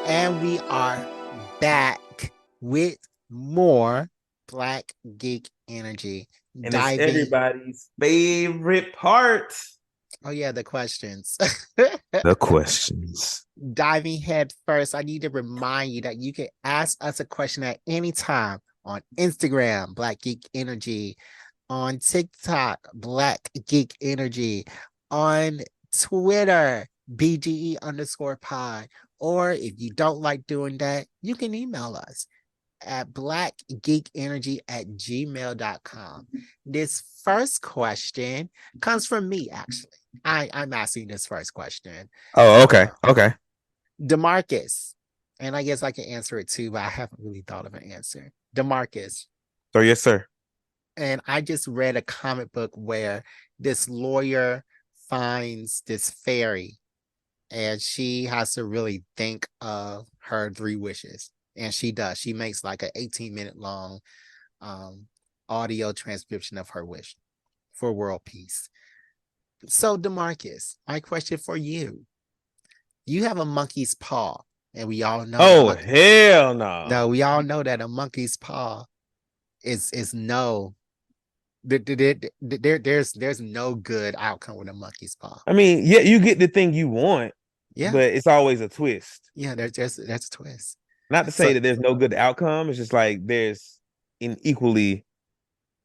And we are back with more Black Geek Energy. And it's Diving. everybody's favorite part. Oh, yeah, the questions. The questions. Diving head first, I need to remind you that you can ask us a question at any time on Instagram, Black Geek Energy, on TikTok, Black Geek Energy, on Twitter, BGE_pod. Or if you don't like doing that, you can email us at blackgeekenergy@gmail.com. This first question comes from me, actually. I'm asking this first question. Oh, okay. Uh, Okay. DeMarcus, and I guess I can answer it too, but I haven't really thought of an answer. DeMarcus, So yes, sir. and I just read a comic book where this lawyer finds this fairy and she has to really think of her three wishes. And she does. She makes like an 18-minute long um, audio transcription of her wish for world peace. So, DeMarcus, my question for you: you have a monkey's paw, and we all know that Oh, hell no. no, we all know that a monkey's paw is no there's no good outcome with a monkey's paw. I mean, yeah, you get the thing you want, Yeah, but it's always a twist. yeah, that's a twist. Not to So say that there's no good outcome. It's just like there's an equally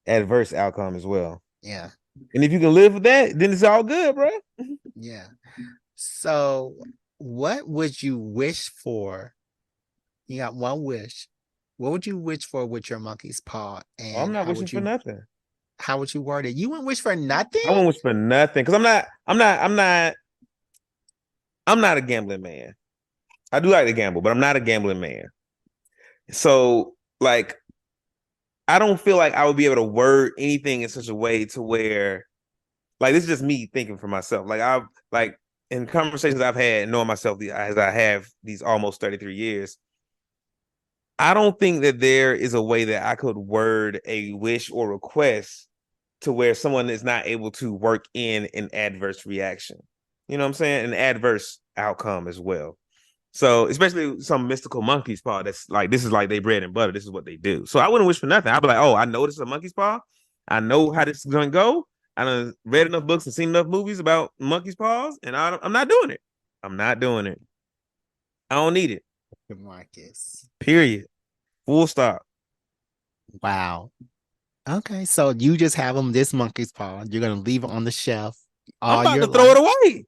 adverse outcome as well. yeah, And if you can live with that, then it's all good, bro. yeah. So what would you wish for? You got one wish. What would you wish for with your monkey's paw? Oh, I'm And not wishing for nothing. how would you word it? You wouldn't wish for nothing? I won't wish for nothing because I'm not a gambling man. I do like to gamble, but I'm not a gambling man. So like I don't feel like I would be able to word anything in such a way to where like this is just me thinking for myself. Like I've like in conversations I've had knowing myself as I have these almost 33 years, I don't think that there is a way that I could word a wish or request to where someone is not able to work in an adverse reaction. You know what I'm saying? An adverse outcome as well. So, especially some mystical monkey's paw that's like, this is like they bread and butter. This is what they do. So, I wouldn't wish for nothing. I'd be like, oh, I know this is a monkey's paw. I know how this is going to go. I done read enough books and seen enough movies about monkey's paws, and I'm not doing it. I'm not doing it. I don't need it. Marcus. Period. Full stop. Wow. Okay, so you just have them this monkey's paw. You're gonna leave it on the shelf I'm all about your to throw it life. away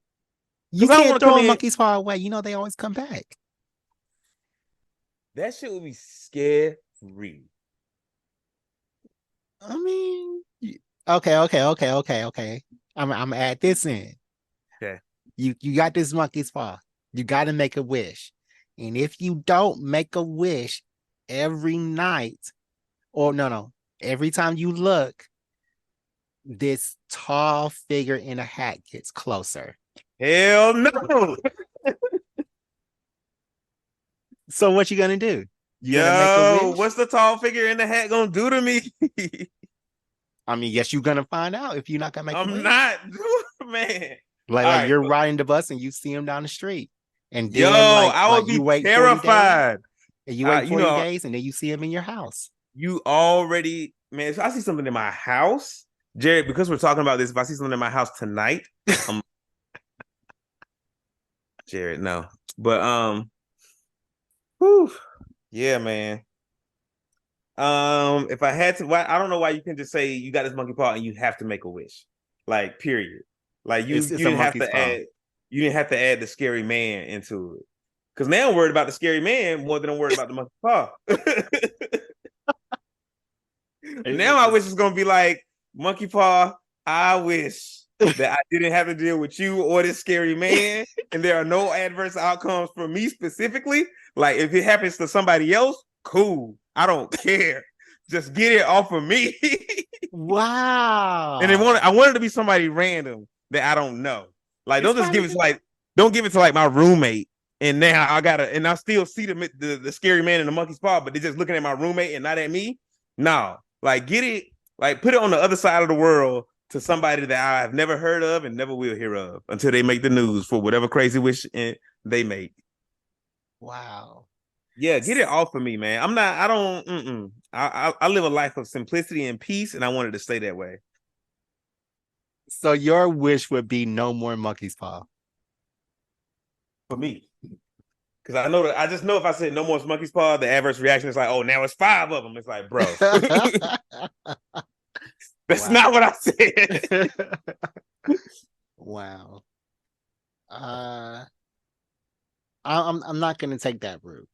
You because I don't can't want to come throw a in. monkey's paw away. You know they always come back. That shit would be scary. I mean, okay. I'm gonna add this in. Okay. You got this monkey's paw. You got to make a wish, and if you don't make a wish every night, or no, every time you look, this tall figure in a hat gets closer. Hell no. So what you gonna do? You gonna make a Yo, wish? what's the tall figure in the hat gonna do to me? I mean, yes, you're gonna find out if you're not gonna make a I'm wish. not, man. Like All like right. you're riding the bus and you see him down the street, and Yo, then I like would you be wait 40 days, terrified. and you wait You 40 know, days, and then you see him in your house. you already, man. If I see something in my house, Jared, because we're talking about this, if I see something in my house tonight, I'm Jared, no. But whew, yeah, man. If I had to, why I don't know why you can just say you got this monkey paw and you have to make a wish, like period. Like It's you a didn't have monkey's to paw. add the scary man into it. Because now I'm worried about the scary man more than I'm worried about the monkey paw. Now my wish is gonna be like monkey paw. I wish that I didn't have to deal with you or this scary man, and there are no adverse outcomes for me specifically. Like if it happens to somebody else, cool. I don't care. Just get it off of me. And I Wow. want it to be somebody random that I don't know. Like It's don't just probably give it to good. don't give it to like my roommate. And now and I still see the scary man in the monkey's paw, but they're just looking at my roommate and not at me. No, like get it, like put it on the other side of the world to somebody that I've never heard of and never will hear of until they make the news for whatever crazy wish they make. Wow. Yeah, get it off of me, man. I'm not. I don't. I live a life of simplicity and peace, and I wanted to stay that way. So your wish would be no more monkey's paw. For me, because I know that I just know if I said no more monkey's paw, the adverse reaction is like, oh, now it's 5 of them. It's like, bro, that's Wow. not what I said. Wow. Uh, I'm not gonna take that route.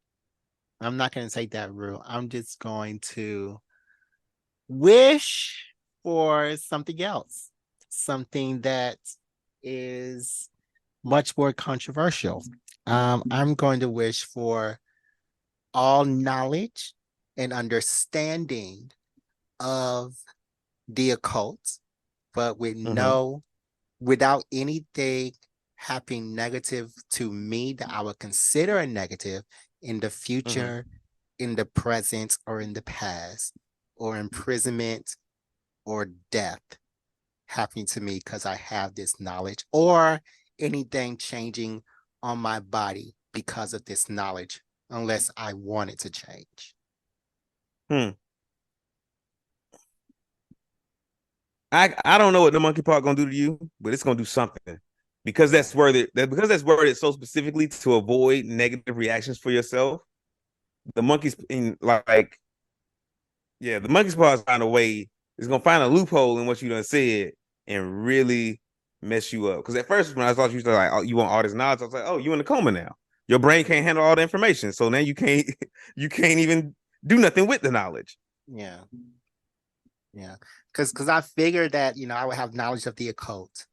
I'm not gonna take that route. I'm just going to wish for something else, something that is much more controversial. I'm going to wish for all knowledge and understanding of the occult, but Mm-hmm. without anything happening negative to me that I would consider a negative in the Mm-hmm. future, in the present, or in the past, or imprisonment or death happening to me because I have this knowledge, or anything changing on my body because of this knowledge, unless I want it to change. Hmm. I don't know what the monkey part gonna do to you, but it's gonna do something because Yeah. that's worded so specifically to avoid negative reactions for yourself. The monkeys in like yeah, the monkey's paw is find a way. It's gonna find a loophole in what you done said and really mess you up. Because at first, when I thought you were like, "Oh, you want all this knowledge," I was like, "Oh, you in a coma now. Your brain can't handle all the information, so now you can't you can't even do nothing with the knowledge." Yeah. Yeah. Because I figured that, I would have knowledge of the occult.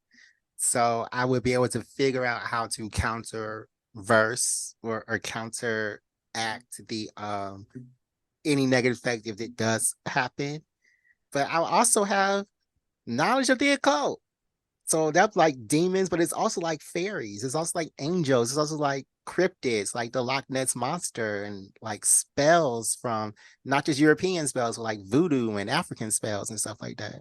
So I would be able to figure out how to counter verse or counteract the any negative effect if it does happen. But I also have knowledge of the occult. So that's like demons, but it's also like fairies. It's also like angels. It's also like cryptids, like the Loch Ness monster, and like spells from not just European spells, but like voodoo and African spells and stuff like that.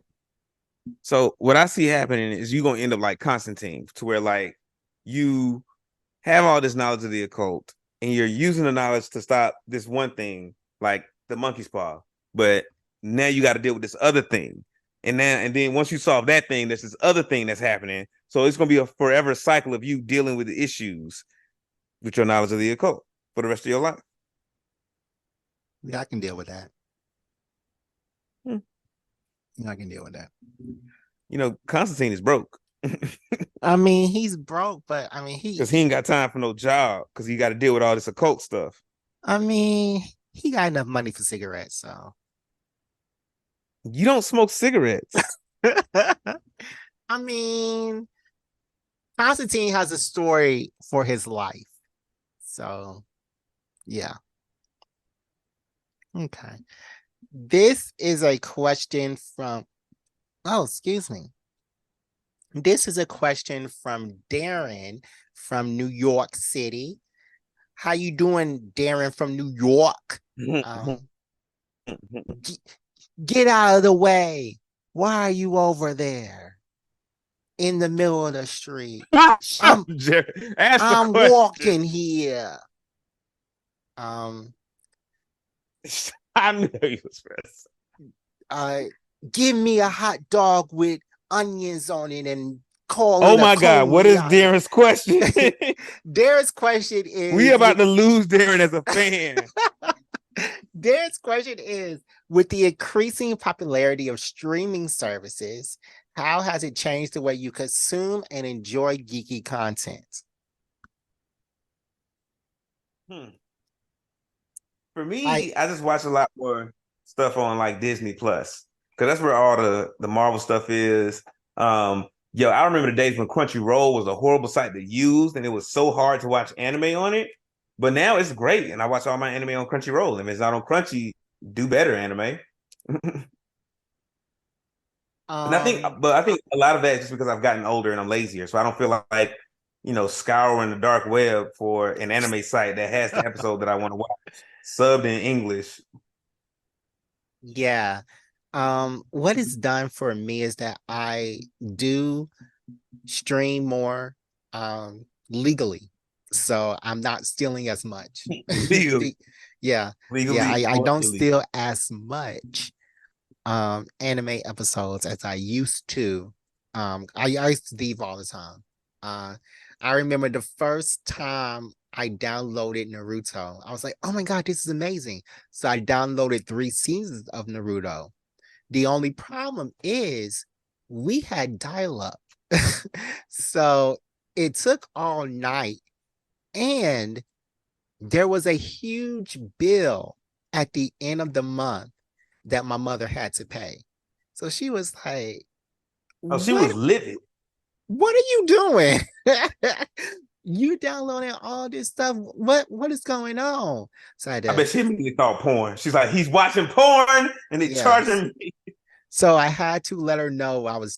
So what I see happening is you gonna end up like Constantine, to where like you have all this knowledge of the occult and you're using the knowledge to stop this one thing, like the monkey's paw. But now you got to deal with this other thing. And then once you solve that thing, there's this other thing that's happening. So it's gonna be a forever cycle of you dealing with the issues with your knowledge of the occult for the rest of your life. Yeah, I can deal with that. Hmm. Yeah, I can deal with that. You know, Constantine is broke because I mean, he's broke, but I mean, he ain't got time for no job because he got to deal with all this occult stuff. I mean, he got enough money for cigarettes, so. You don't smoke cigarettes. I mean, Constantine has a story for his life. So, yeah. Okay. This is a question from, oh, excuse me. This is a question from Darren from New York City. How you doing, Darren from New York? Um, g- get out of the way. Why are you over there in the middle of the street? I'm Ask the I'm question. walking here. Um, I knew you was first. uh, give me a hot dog with onions on it and call Oh it a my God, what is cognac. Darren's question? Darren's question We is about with to lose Darren as a fan. Darren's question is with the increasing popularity of streaming services, how has it changed the way you consume and enjoy geeky content? Hmm. For I me, I just watch a lot more stuff on like Disney Plus because that's where all the Marvel stuff is. Yo, I remember the days when Crunchyroll was a horrible site to use, and it was so hard to watch anime on it. But now it's great, and I watch all my anime on Crunchyroll. And if it's not on Crunchy, do better anime. And um I think a lot of that is just because I've gotten older and I'm lazier, so I don't feel like scouring the dark web for an anime site that has the episode that I want to watch subbed in English. yeah. What is done for me is that I do stream more legally. So I'm not stealing as much. legally, Yeah. Yeah, legally, I or don't illegal. steal as much anime episodes as I used to. I used to leave all the time. Uh I remember the first time I downloaded Naruto. I was like, oh my God, this is amazing. So I downloaded 3 seasons of Naruto. The only problem is we had dial up. So it took all night, and there was a huge bill at the end of the month that my mother had to pay. So she was like, Oh, she "What? was livid. What are you doing? You downloading all this stuff? What is going on?" So I had I to, bet she immediately thought porn. She's like, he's watching porn and they yes. charging me. So I had to let her know I was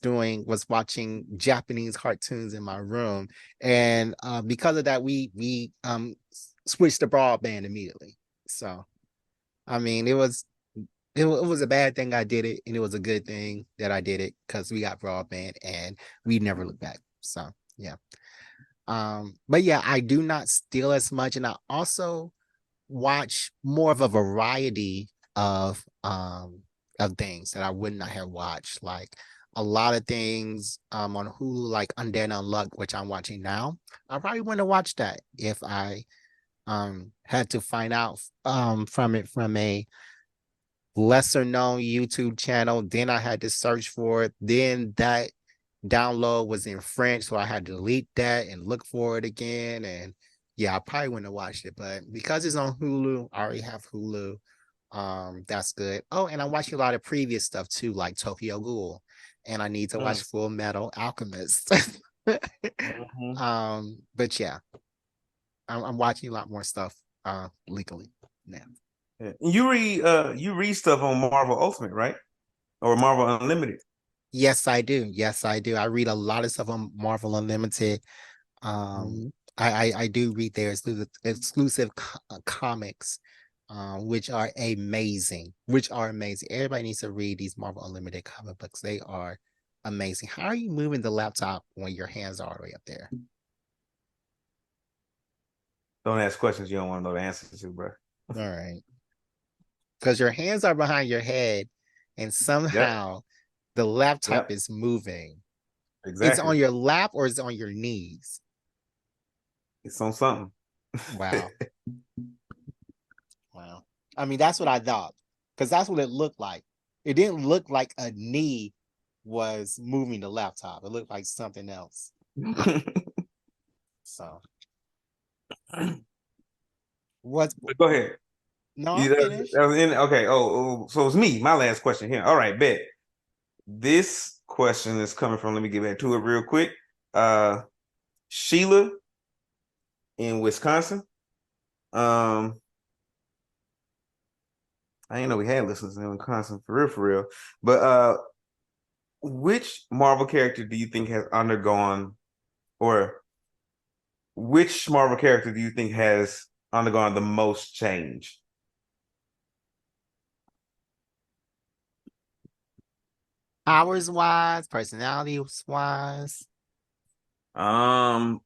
watching Japanese cartoons in my room, and because of that, we switched to broadband immediately. So I mean, it was a bad thing I did it, and it was a good thing that I did it because we got broadband and we never looked back. So yeah. But yeah, I do not steal as much, and I also watch more of a variety of things that I would not have watched. Like a lot of things on Hulu, like Undead Unluck, which I'm watching now. I probably wouldn't have watched that if I had to find out from it from a lesser known YouTube channel. Then I had to search for it. Then that download was in French, so I had to delete that and look for it again. And yeah, I probably wouldn't have watched it, but because it's on Hulu, I already have Hulu. That's good. Oh, and I'm watching a lot of previous stuff too, like Tokyo Ghoul, and I need to watch Mm. Full Metal Alchemist. Mhm. But yeah, I'm watching a lot more stuff legally now. Yeah. You read stuff on Marvel Ultimate, right? Or Marvel Unlimited. Yes, I do. Yes, I do. I read a lot of stuff on Marvel Unlimited. Um, Mhm. I do read their exclusive comics, which are amazing. Which are amazing. Everybody needs to read these Marvel Unlimited comic books. They are amazing. How are you moving the laptop when your hands are all the way up there? Don't ask questions you don't want to know the answers to, bro. All right, because your hands are behind your head, and Yep. somehow the laptop Yep. is moving. It's on Exactly. your lap or it's on your knees. It's on something. Wow. Wow. I mean, that's what I thought because that's what it looked like. It didn't look like a knee was moving the laptop. It looked like something else. So, what? Go ahead. No, You, I'm finished. that was in okay. So it's me. My last question here. All right, bet. This question is coming from. Let me get back to it real quick. Uh, Sheila in Wisconsin. Um, I didn't know we had listeners in Wisconsin for real, for real. But which Marvel character do you think has undergone, or which Marvel character do you think has undergone the most change? Hours wise, personality wise. Um,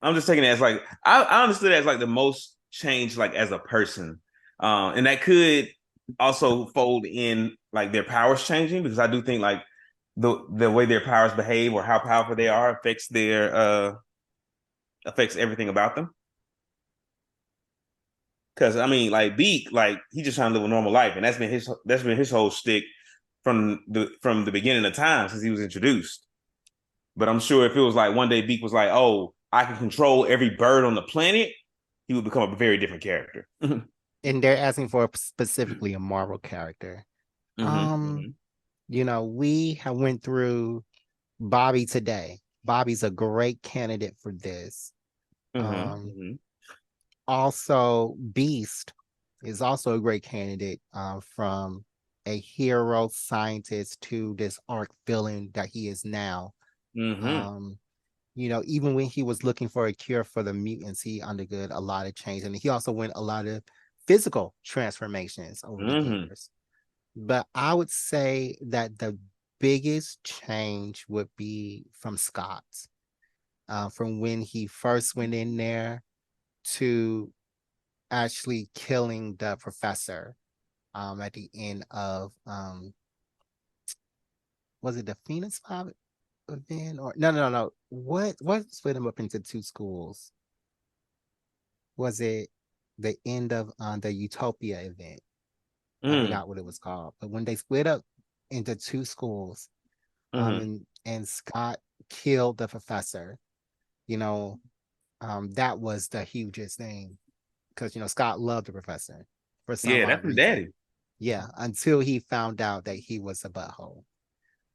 I'm just taking it as like I understood it as like the most change like as a person. And that could also fold in like their powers changing because I do think like the way their powers behave or how powerful they are affects their affects everything about them. Because I mean, like Beak, like he just trying to live a normal life, and that's been his whole stick from the beginning of time since he was introduced. But I'm sure if it was like one day Beak was like, "Oh, I can control every bird on the planet," he would become a very different character. Mm-hmm. And they're asking for specifically a Marvel character. Um, Mm-hmm. we have went through Bobby today. Bobby's a great candidate for this. Um, Mm-hmm. Also Beast is also a great candidate from a hero scientist to this arc villain that he is now. Mm-hmm. Um, even when he was looking for a cure for the mutants, he understood a lot of change, and he also went a lot of physical transformations over the Mm-hmm. years. But I would say that the biggest change would be from Scott, from when he first went in there to actually killing the professor at the end of was it the Phoenix Five event or no. What split him up into two schools? Was it the end of the Utopia event? I Mm-hmm. forgot what it was called. But when they split up into two schools, Mm-hmm. and Scott killed the professor, you know, that was the hugest thing because Scott loved the professor for some Yeah, odd that's his reason. daddy. Yeah, until he found out that he was a butthole.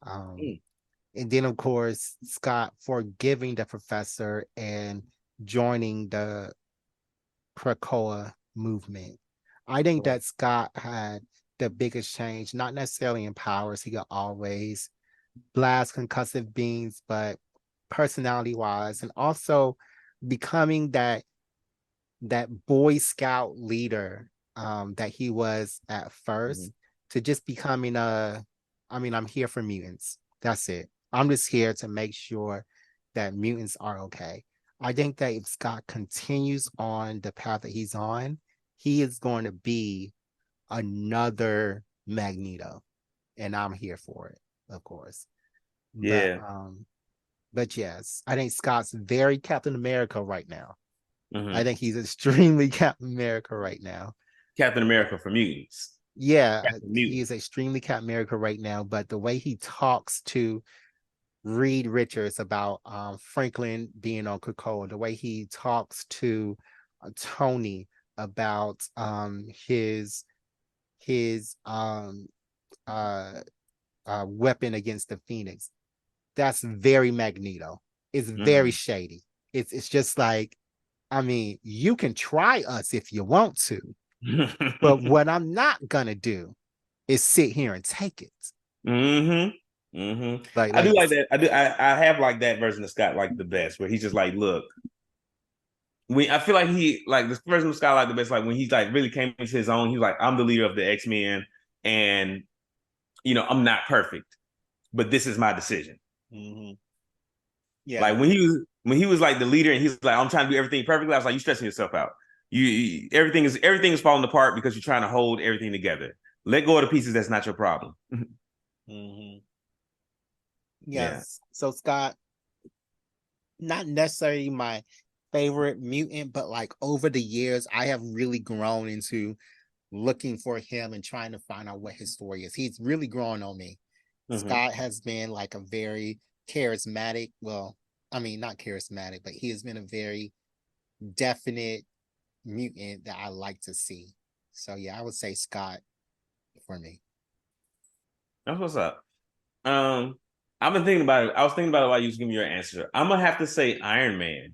Um, Mm. and then of course Scott forgiving the professor and joining the Krakoa movement. I think that Scott had the biggest change, not necessarily in powers. He could always blast concussive beams, but personality wise, and also becoming that Boy Scout leader that he was at Mhm. first to just becoming I'm here for mutants. That's it. I'm just here to make sure that mutants are okay. I think that if Scott continues on the path that he's on, he is going to be another Magneto. And I'm here for it, of course. But Yeah. yes, I think Scott's very Captain America right now. I Hmm. think he's extremely Captain America right now. Captain But America for mutants. yeah, Captain he Mutant. is extremely Captain America right now. But the way he talks to Reed Richards about Franklin being on Krakoa, the way he talks to Tony about his uh, weapon against the Phoenix, that's very Magneto. It's very Hmm. shady. It's just like, I mean, you can try us if you want to, but what I'm not gonna do is sit here and take it. Hmm. Hmm. Like I do like like that. I have like that version of Scott like the best, where he's just like, look, when I feel like he like this version of Scott like the best, like when he's like really came into his own, he's like, I'm the leader of the X-Men, and I'm not perfect, but this is my decision. Mhm. Yeah. Like when he was like the leader and he's like, I'm trying to do everything perfectly. I was like, you stressing yourself out. Everything is falling apart because you're trying to hold everything together. Let go of the pieces. That's not your problem. Mhm. Yeah. Yes. So Scott, not necessarily my favorite mutant, but like over the years, I have really grown into looking for him and trying to find out what his story is. He's really grown on me. Hmm. Scott has been like a very charismatic, well, I mean, not charismatic, but he has been a very definite mutant that I like to see. So yeah, I would say Scott for me. That's what's up. Um, I've been thinking about it. I was thinking about it while you was giving your answer. I'm gonna have to say Iron Man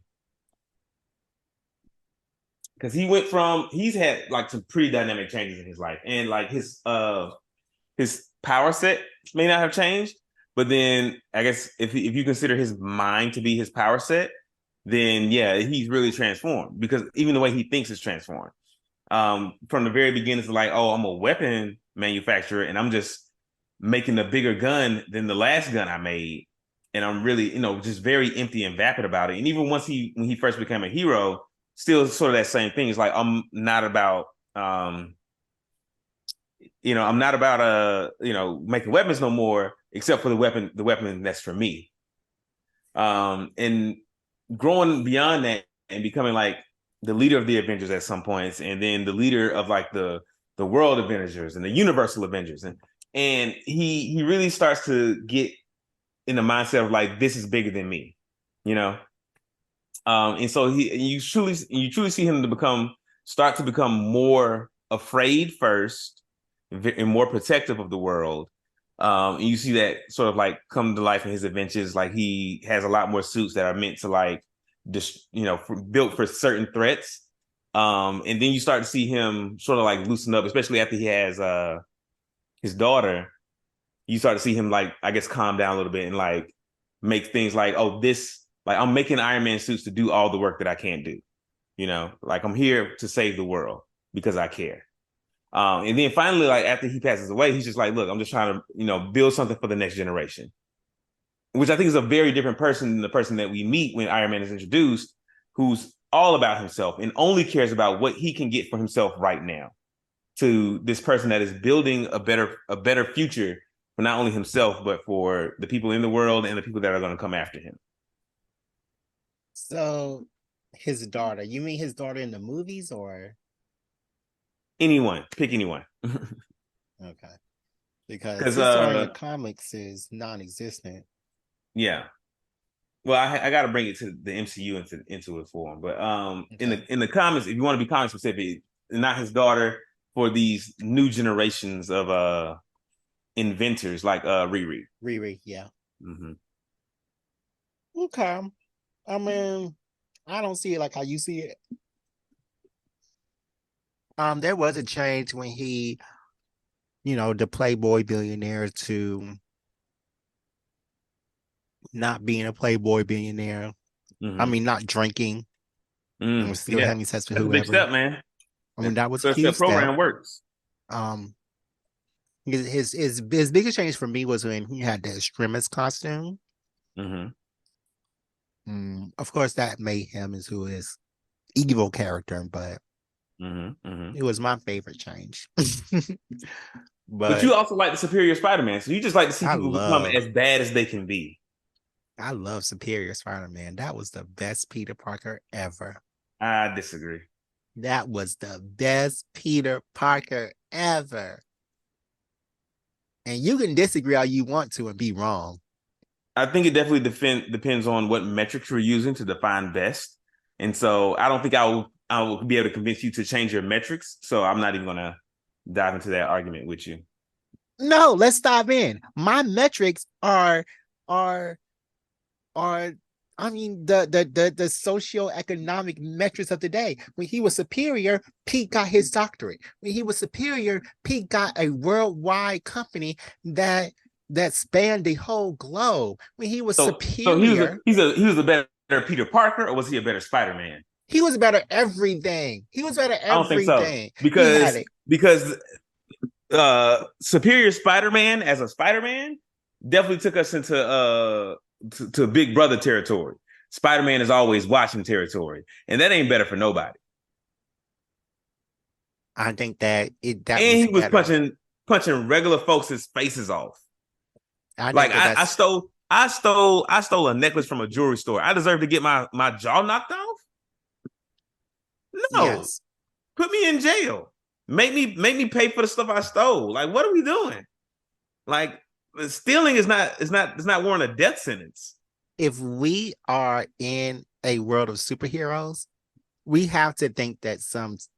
because he's had like some pretty dynamic changes in his life, and like his power set may not have changed, but then I guess if you consider his mind to be his power set, then yeah, he's really transformed because even the way he thinks is transformed. From the very beginning, it's like, oh, I'm a weapon manufacturer and I'm just making a bigger gun than the last gun I made. And I'm really, just very empty and vapid about it. And even when he first became a hero, still sort of that same thing. It's like I'm not about I'm not about making weapons no more, except for the weapon that's for me. And growing beyond that and becoming like the leader of the Avengers at some points, and then the leader of like the world Avengers and the Universal Avengers, and he really starts to get in the mindset of like this is bigger than me, you know. And so you truly see him to start to become more afraid first and more protective of the world. And you see that sort of like come to life in his adventures. Like he has a lot more suits that are meant to like just built for certain threats. And then you start to see him sort of like loosen up, especially after he has his daughter. You start to see him like I guess calm down a little bit and like make things like, oh, this like I'm making Iron Man suits to do all the work that I can't do. Like I'm here to save the world because I care. And then finally, like after he passes away, he's just like, look, I'm just trying to, build something for the next generation, which I think is a very different person than the person that we meet when Iron Man is introduced, who's all about himself and only cares about what he can get for himself right now. To this person that is building a better future for not only himself but for the people in the world and the people that are going to come after him. So his daughter, you mean his daughter in the movies or Anyone, pick anyone, okay? Because because his daughter in the comics is non-existent. yeah, well, I got to bring it to the MCU into it for him. But Okay. in the comics, if you want to be comic specific, not his daughter for these new generations of inventors like Riri. Riri, yeah. Mm-hmm. Okay. I mean, I don't see it like how you see it. There was a change when he, the Playboy billionaire to not being a Playboy billionaire. I Mm-hmm. mean, not drinking and was still Yeah, having sex with that's a big whoever. step, man. I mean, That that was a 12-step huge step. program works. Um, his biggest change for me was when he had the extremist costume. Mm-hmm. Of course, that made him into his evil character, but Mm-hmm. Mm-hmm. it was my favorite change. But But you also like the Superior Spider-Man, so you just like to see I people become love as bad as they can be. I love Superior Spider-Man. That was the best Peter Parker ever. I disagree. That was the best Peter Parker ever. And you can disagree all you want to and be wrong. I think it definitely depends on what metrics you're using to define best. And so I don't think I will be able to convince you to change your metrics. So I'm not even gonna dive into that argument with you. No, let's dive in. My metrics are are I mean the socioeconomic metrics of the day. When he was superior, Pete got his doctorate. When he was superior, Pete got a worldwide company that spanned the whole globe. When he was So superior, he was a better Peter Parker, or was he a better Spider-Man? he was better everything. He was better I don't think so. everything. He had Because it. because Superior Spider-Man as a Spider-Man definitely took us into to Big Brother territory. Spider-Man is always watching territory, and that ain't better for nobody. I think that And was he was better. punching regular folks' faces off. I Like think that that's I stole a necklace from a jewelry store. I deserve to get my jaw knocked off? No. yes. Put me in jail. Make me pay for the stuff I stole. Like, what are we doing? Like, stealing is not warrant a death sentence. If we are in a world of superheroes, we have to think that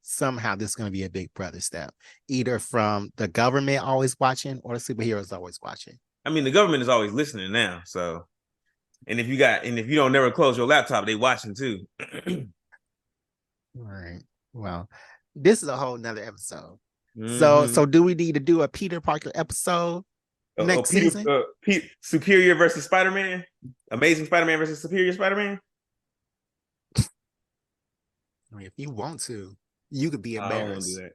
somehow this is going to be a big brother step, either from the government always watching or the superheroes always watching. I mean, the government is always listening now. So, and if you don't never close your laptop, they watching too. All right. Well, this is a whole nother episode. So Mm-hmm. do we need to do a Peter Parker episode next season? Superior versus Spider-Man, Amazing Spider-Man versus Superior Spider-Man. I mean, if you want to, you could be I don't want to do embarrassed.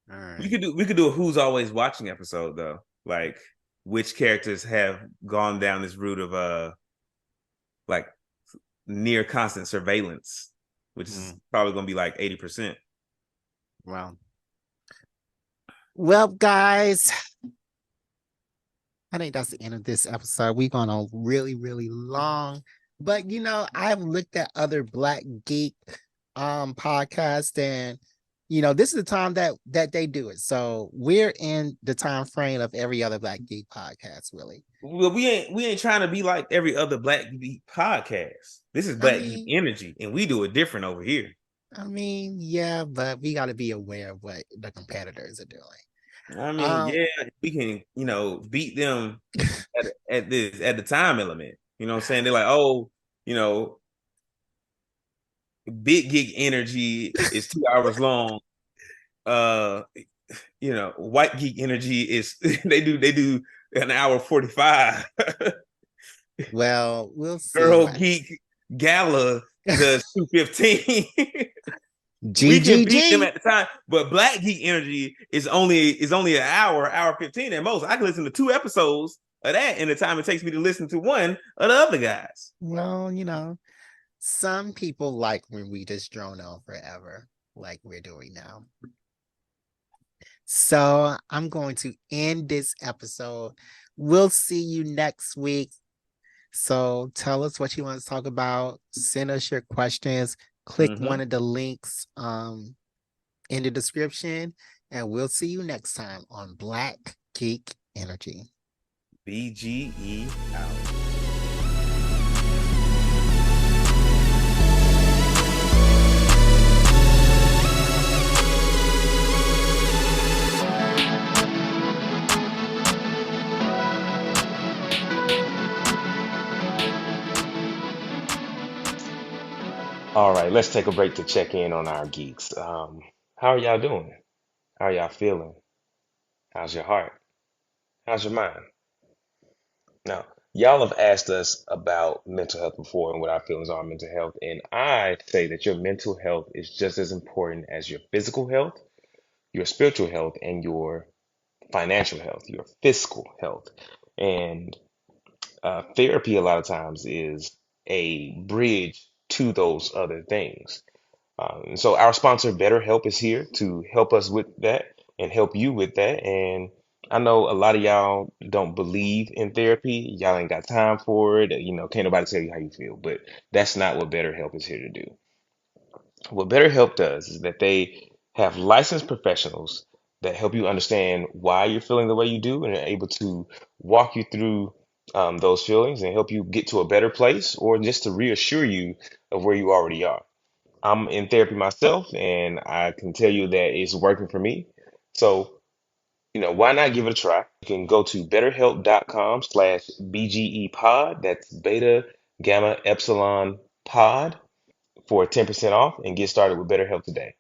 that. All We right. could do a Who's Always Watching episode though, like which characters have gone down this route of like near constant surveillance, which is probably going to be like 80%. Well, well, guys, I think that's the end of this episode. We've gone on really, really long, but I've looked at other Black Geek podcasts, and this is the time that they do it. So we're in the time frame of every other Black Geek podcast, really. Well, we ain't trying to be like every other Black Geek podcast. This is I Black Geek mean, energy, and we do it different over here. yeah, but we got to be aware of what the competitors are doing. I mean, Um, yeah, we can, beat them at the time element. You know what I'm saying? They're like, oh, you know, Big Geek energy is 2 hours long. Uh, White Geek energy is they do an hour 45. well, we'll see Girl what Geek Gala does 2:15. We can beat them GGG. at the time, but Black Geek Energy is only an hour 15 at most. I can listen to 2 episodes of that in the time it takes me to listen to one of the other guys. Well, some people like when we just drone on forever, like we're doing now. So I'm going to end this episode. We'll see you next week. So tell us what you want to talk about. Send us your questions. Click one Mm-hmm. of the links in the description, and we'll see you next time on Black Geek Energy. BGE out. right, let's take a break to check in on our geeks. How are y'all doing? How are y'all feeling? How's your heart? How's your mind? Now, y'all have asked us about mental health before and what our feelings are on mental health, and I say that your mental health is just as important as your physical health, your spiritual health, and your financial health, your fiscal health. And therapy, a lot of times, is a bridge to those other things. And so our sponsor, BetterHelp, is here to help us with that and help you with that. And I know a lot of y'all don't believe in therapy. Y'all ain't got time for it. You know, can't nobody tell you how you feel, but that's not what BetterHelp is here to do. What BetterHelp does is that they have licensed professionals that help you understand why you're feeling the way you do and are able to walk you through those feelings and help you get to a better place or just to reassure you of where you already are. I'm in therapy myself, and I can tell you that it's working for me. So, why not give it a try? You can go to betterhelp.com/BGE pod. That's beta gamma epsilon pod for 10% off and get started with BetterHelp today.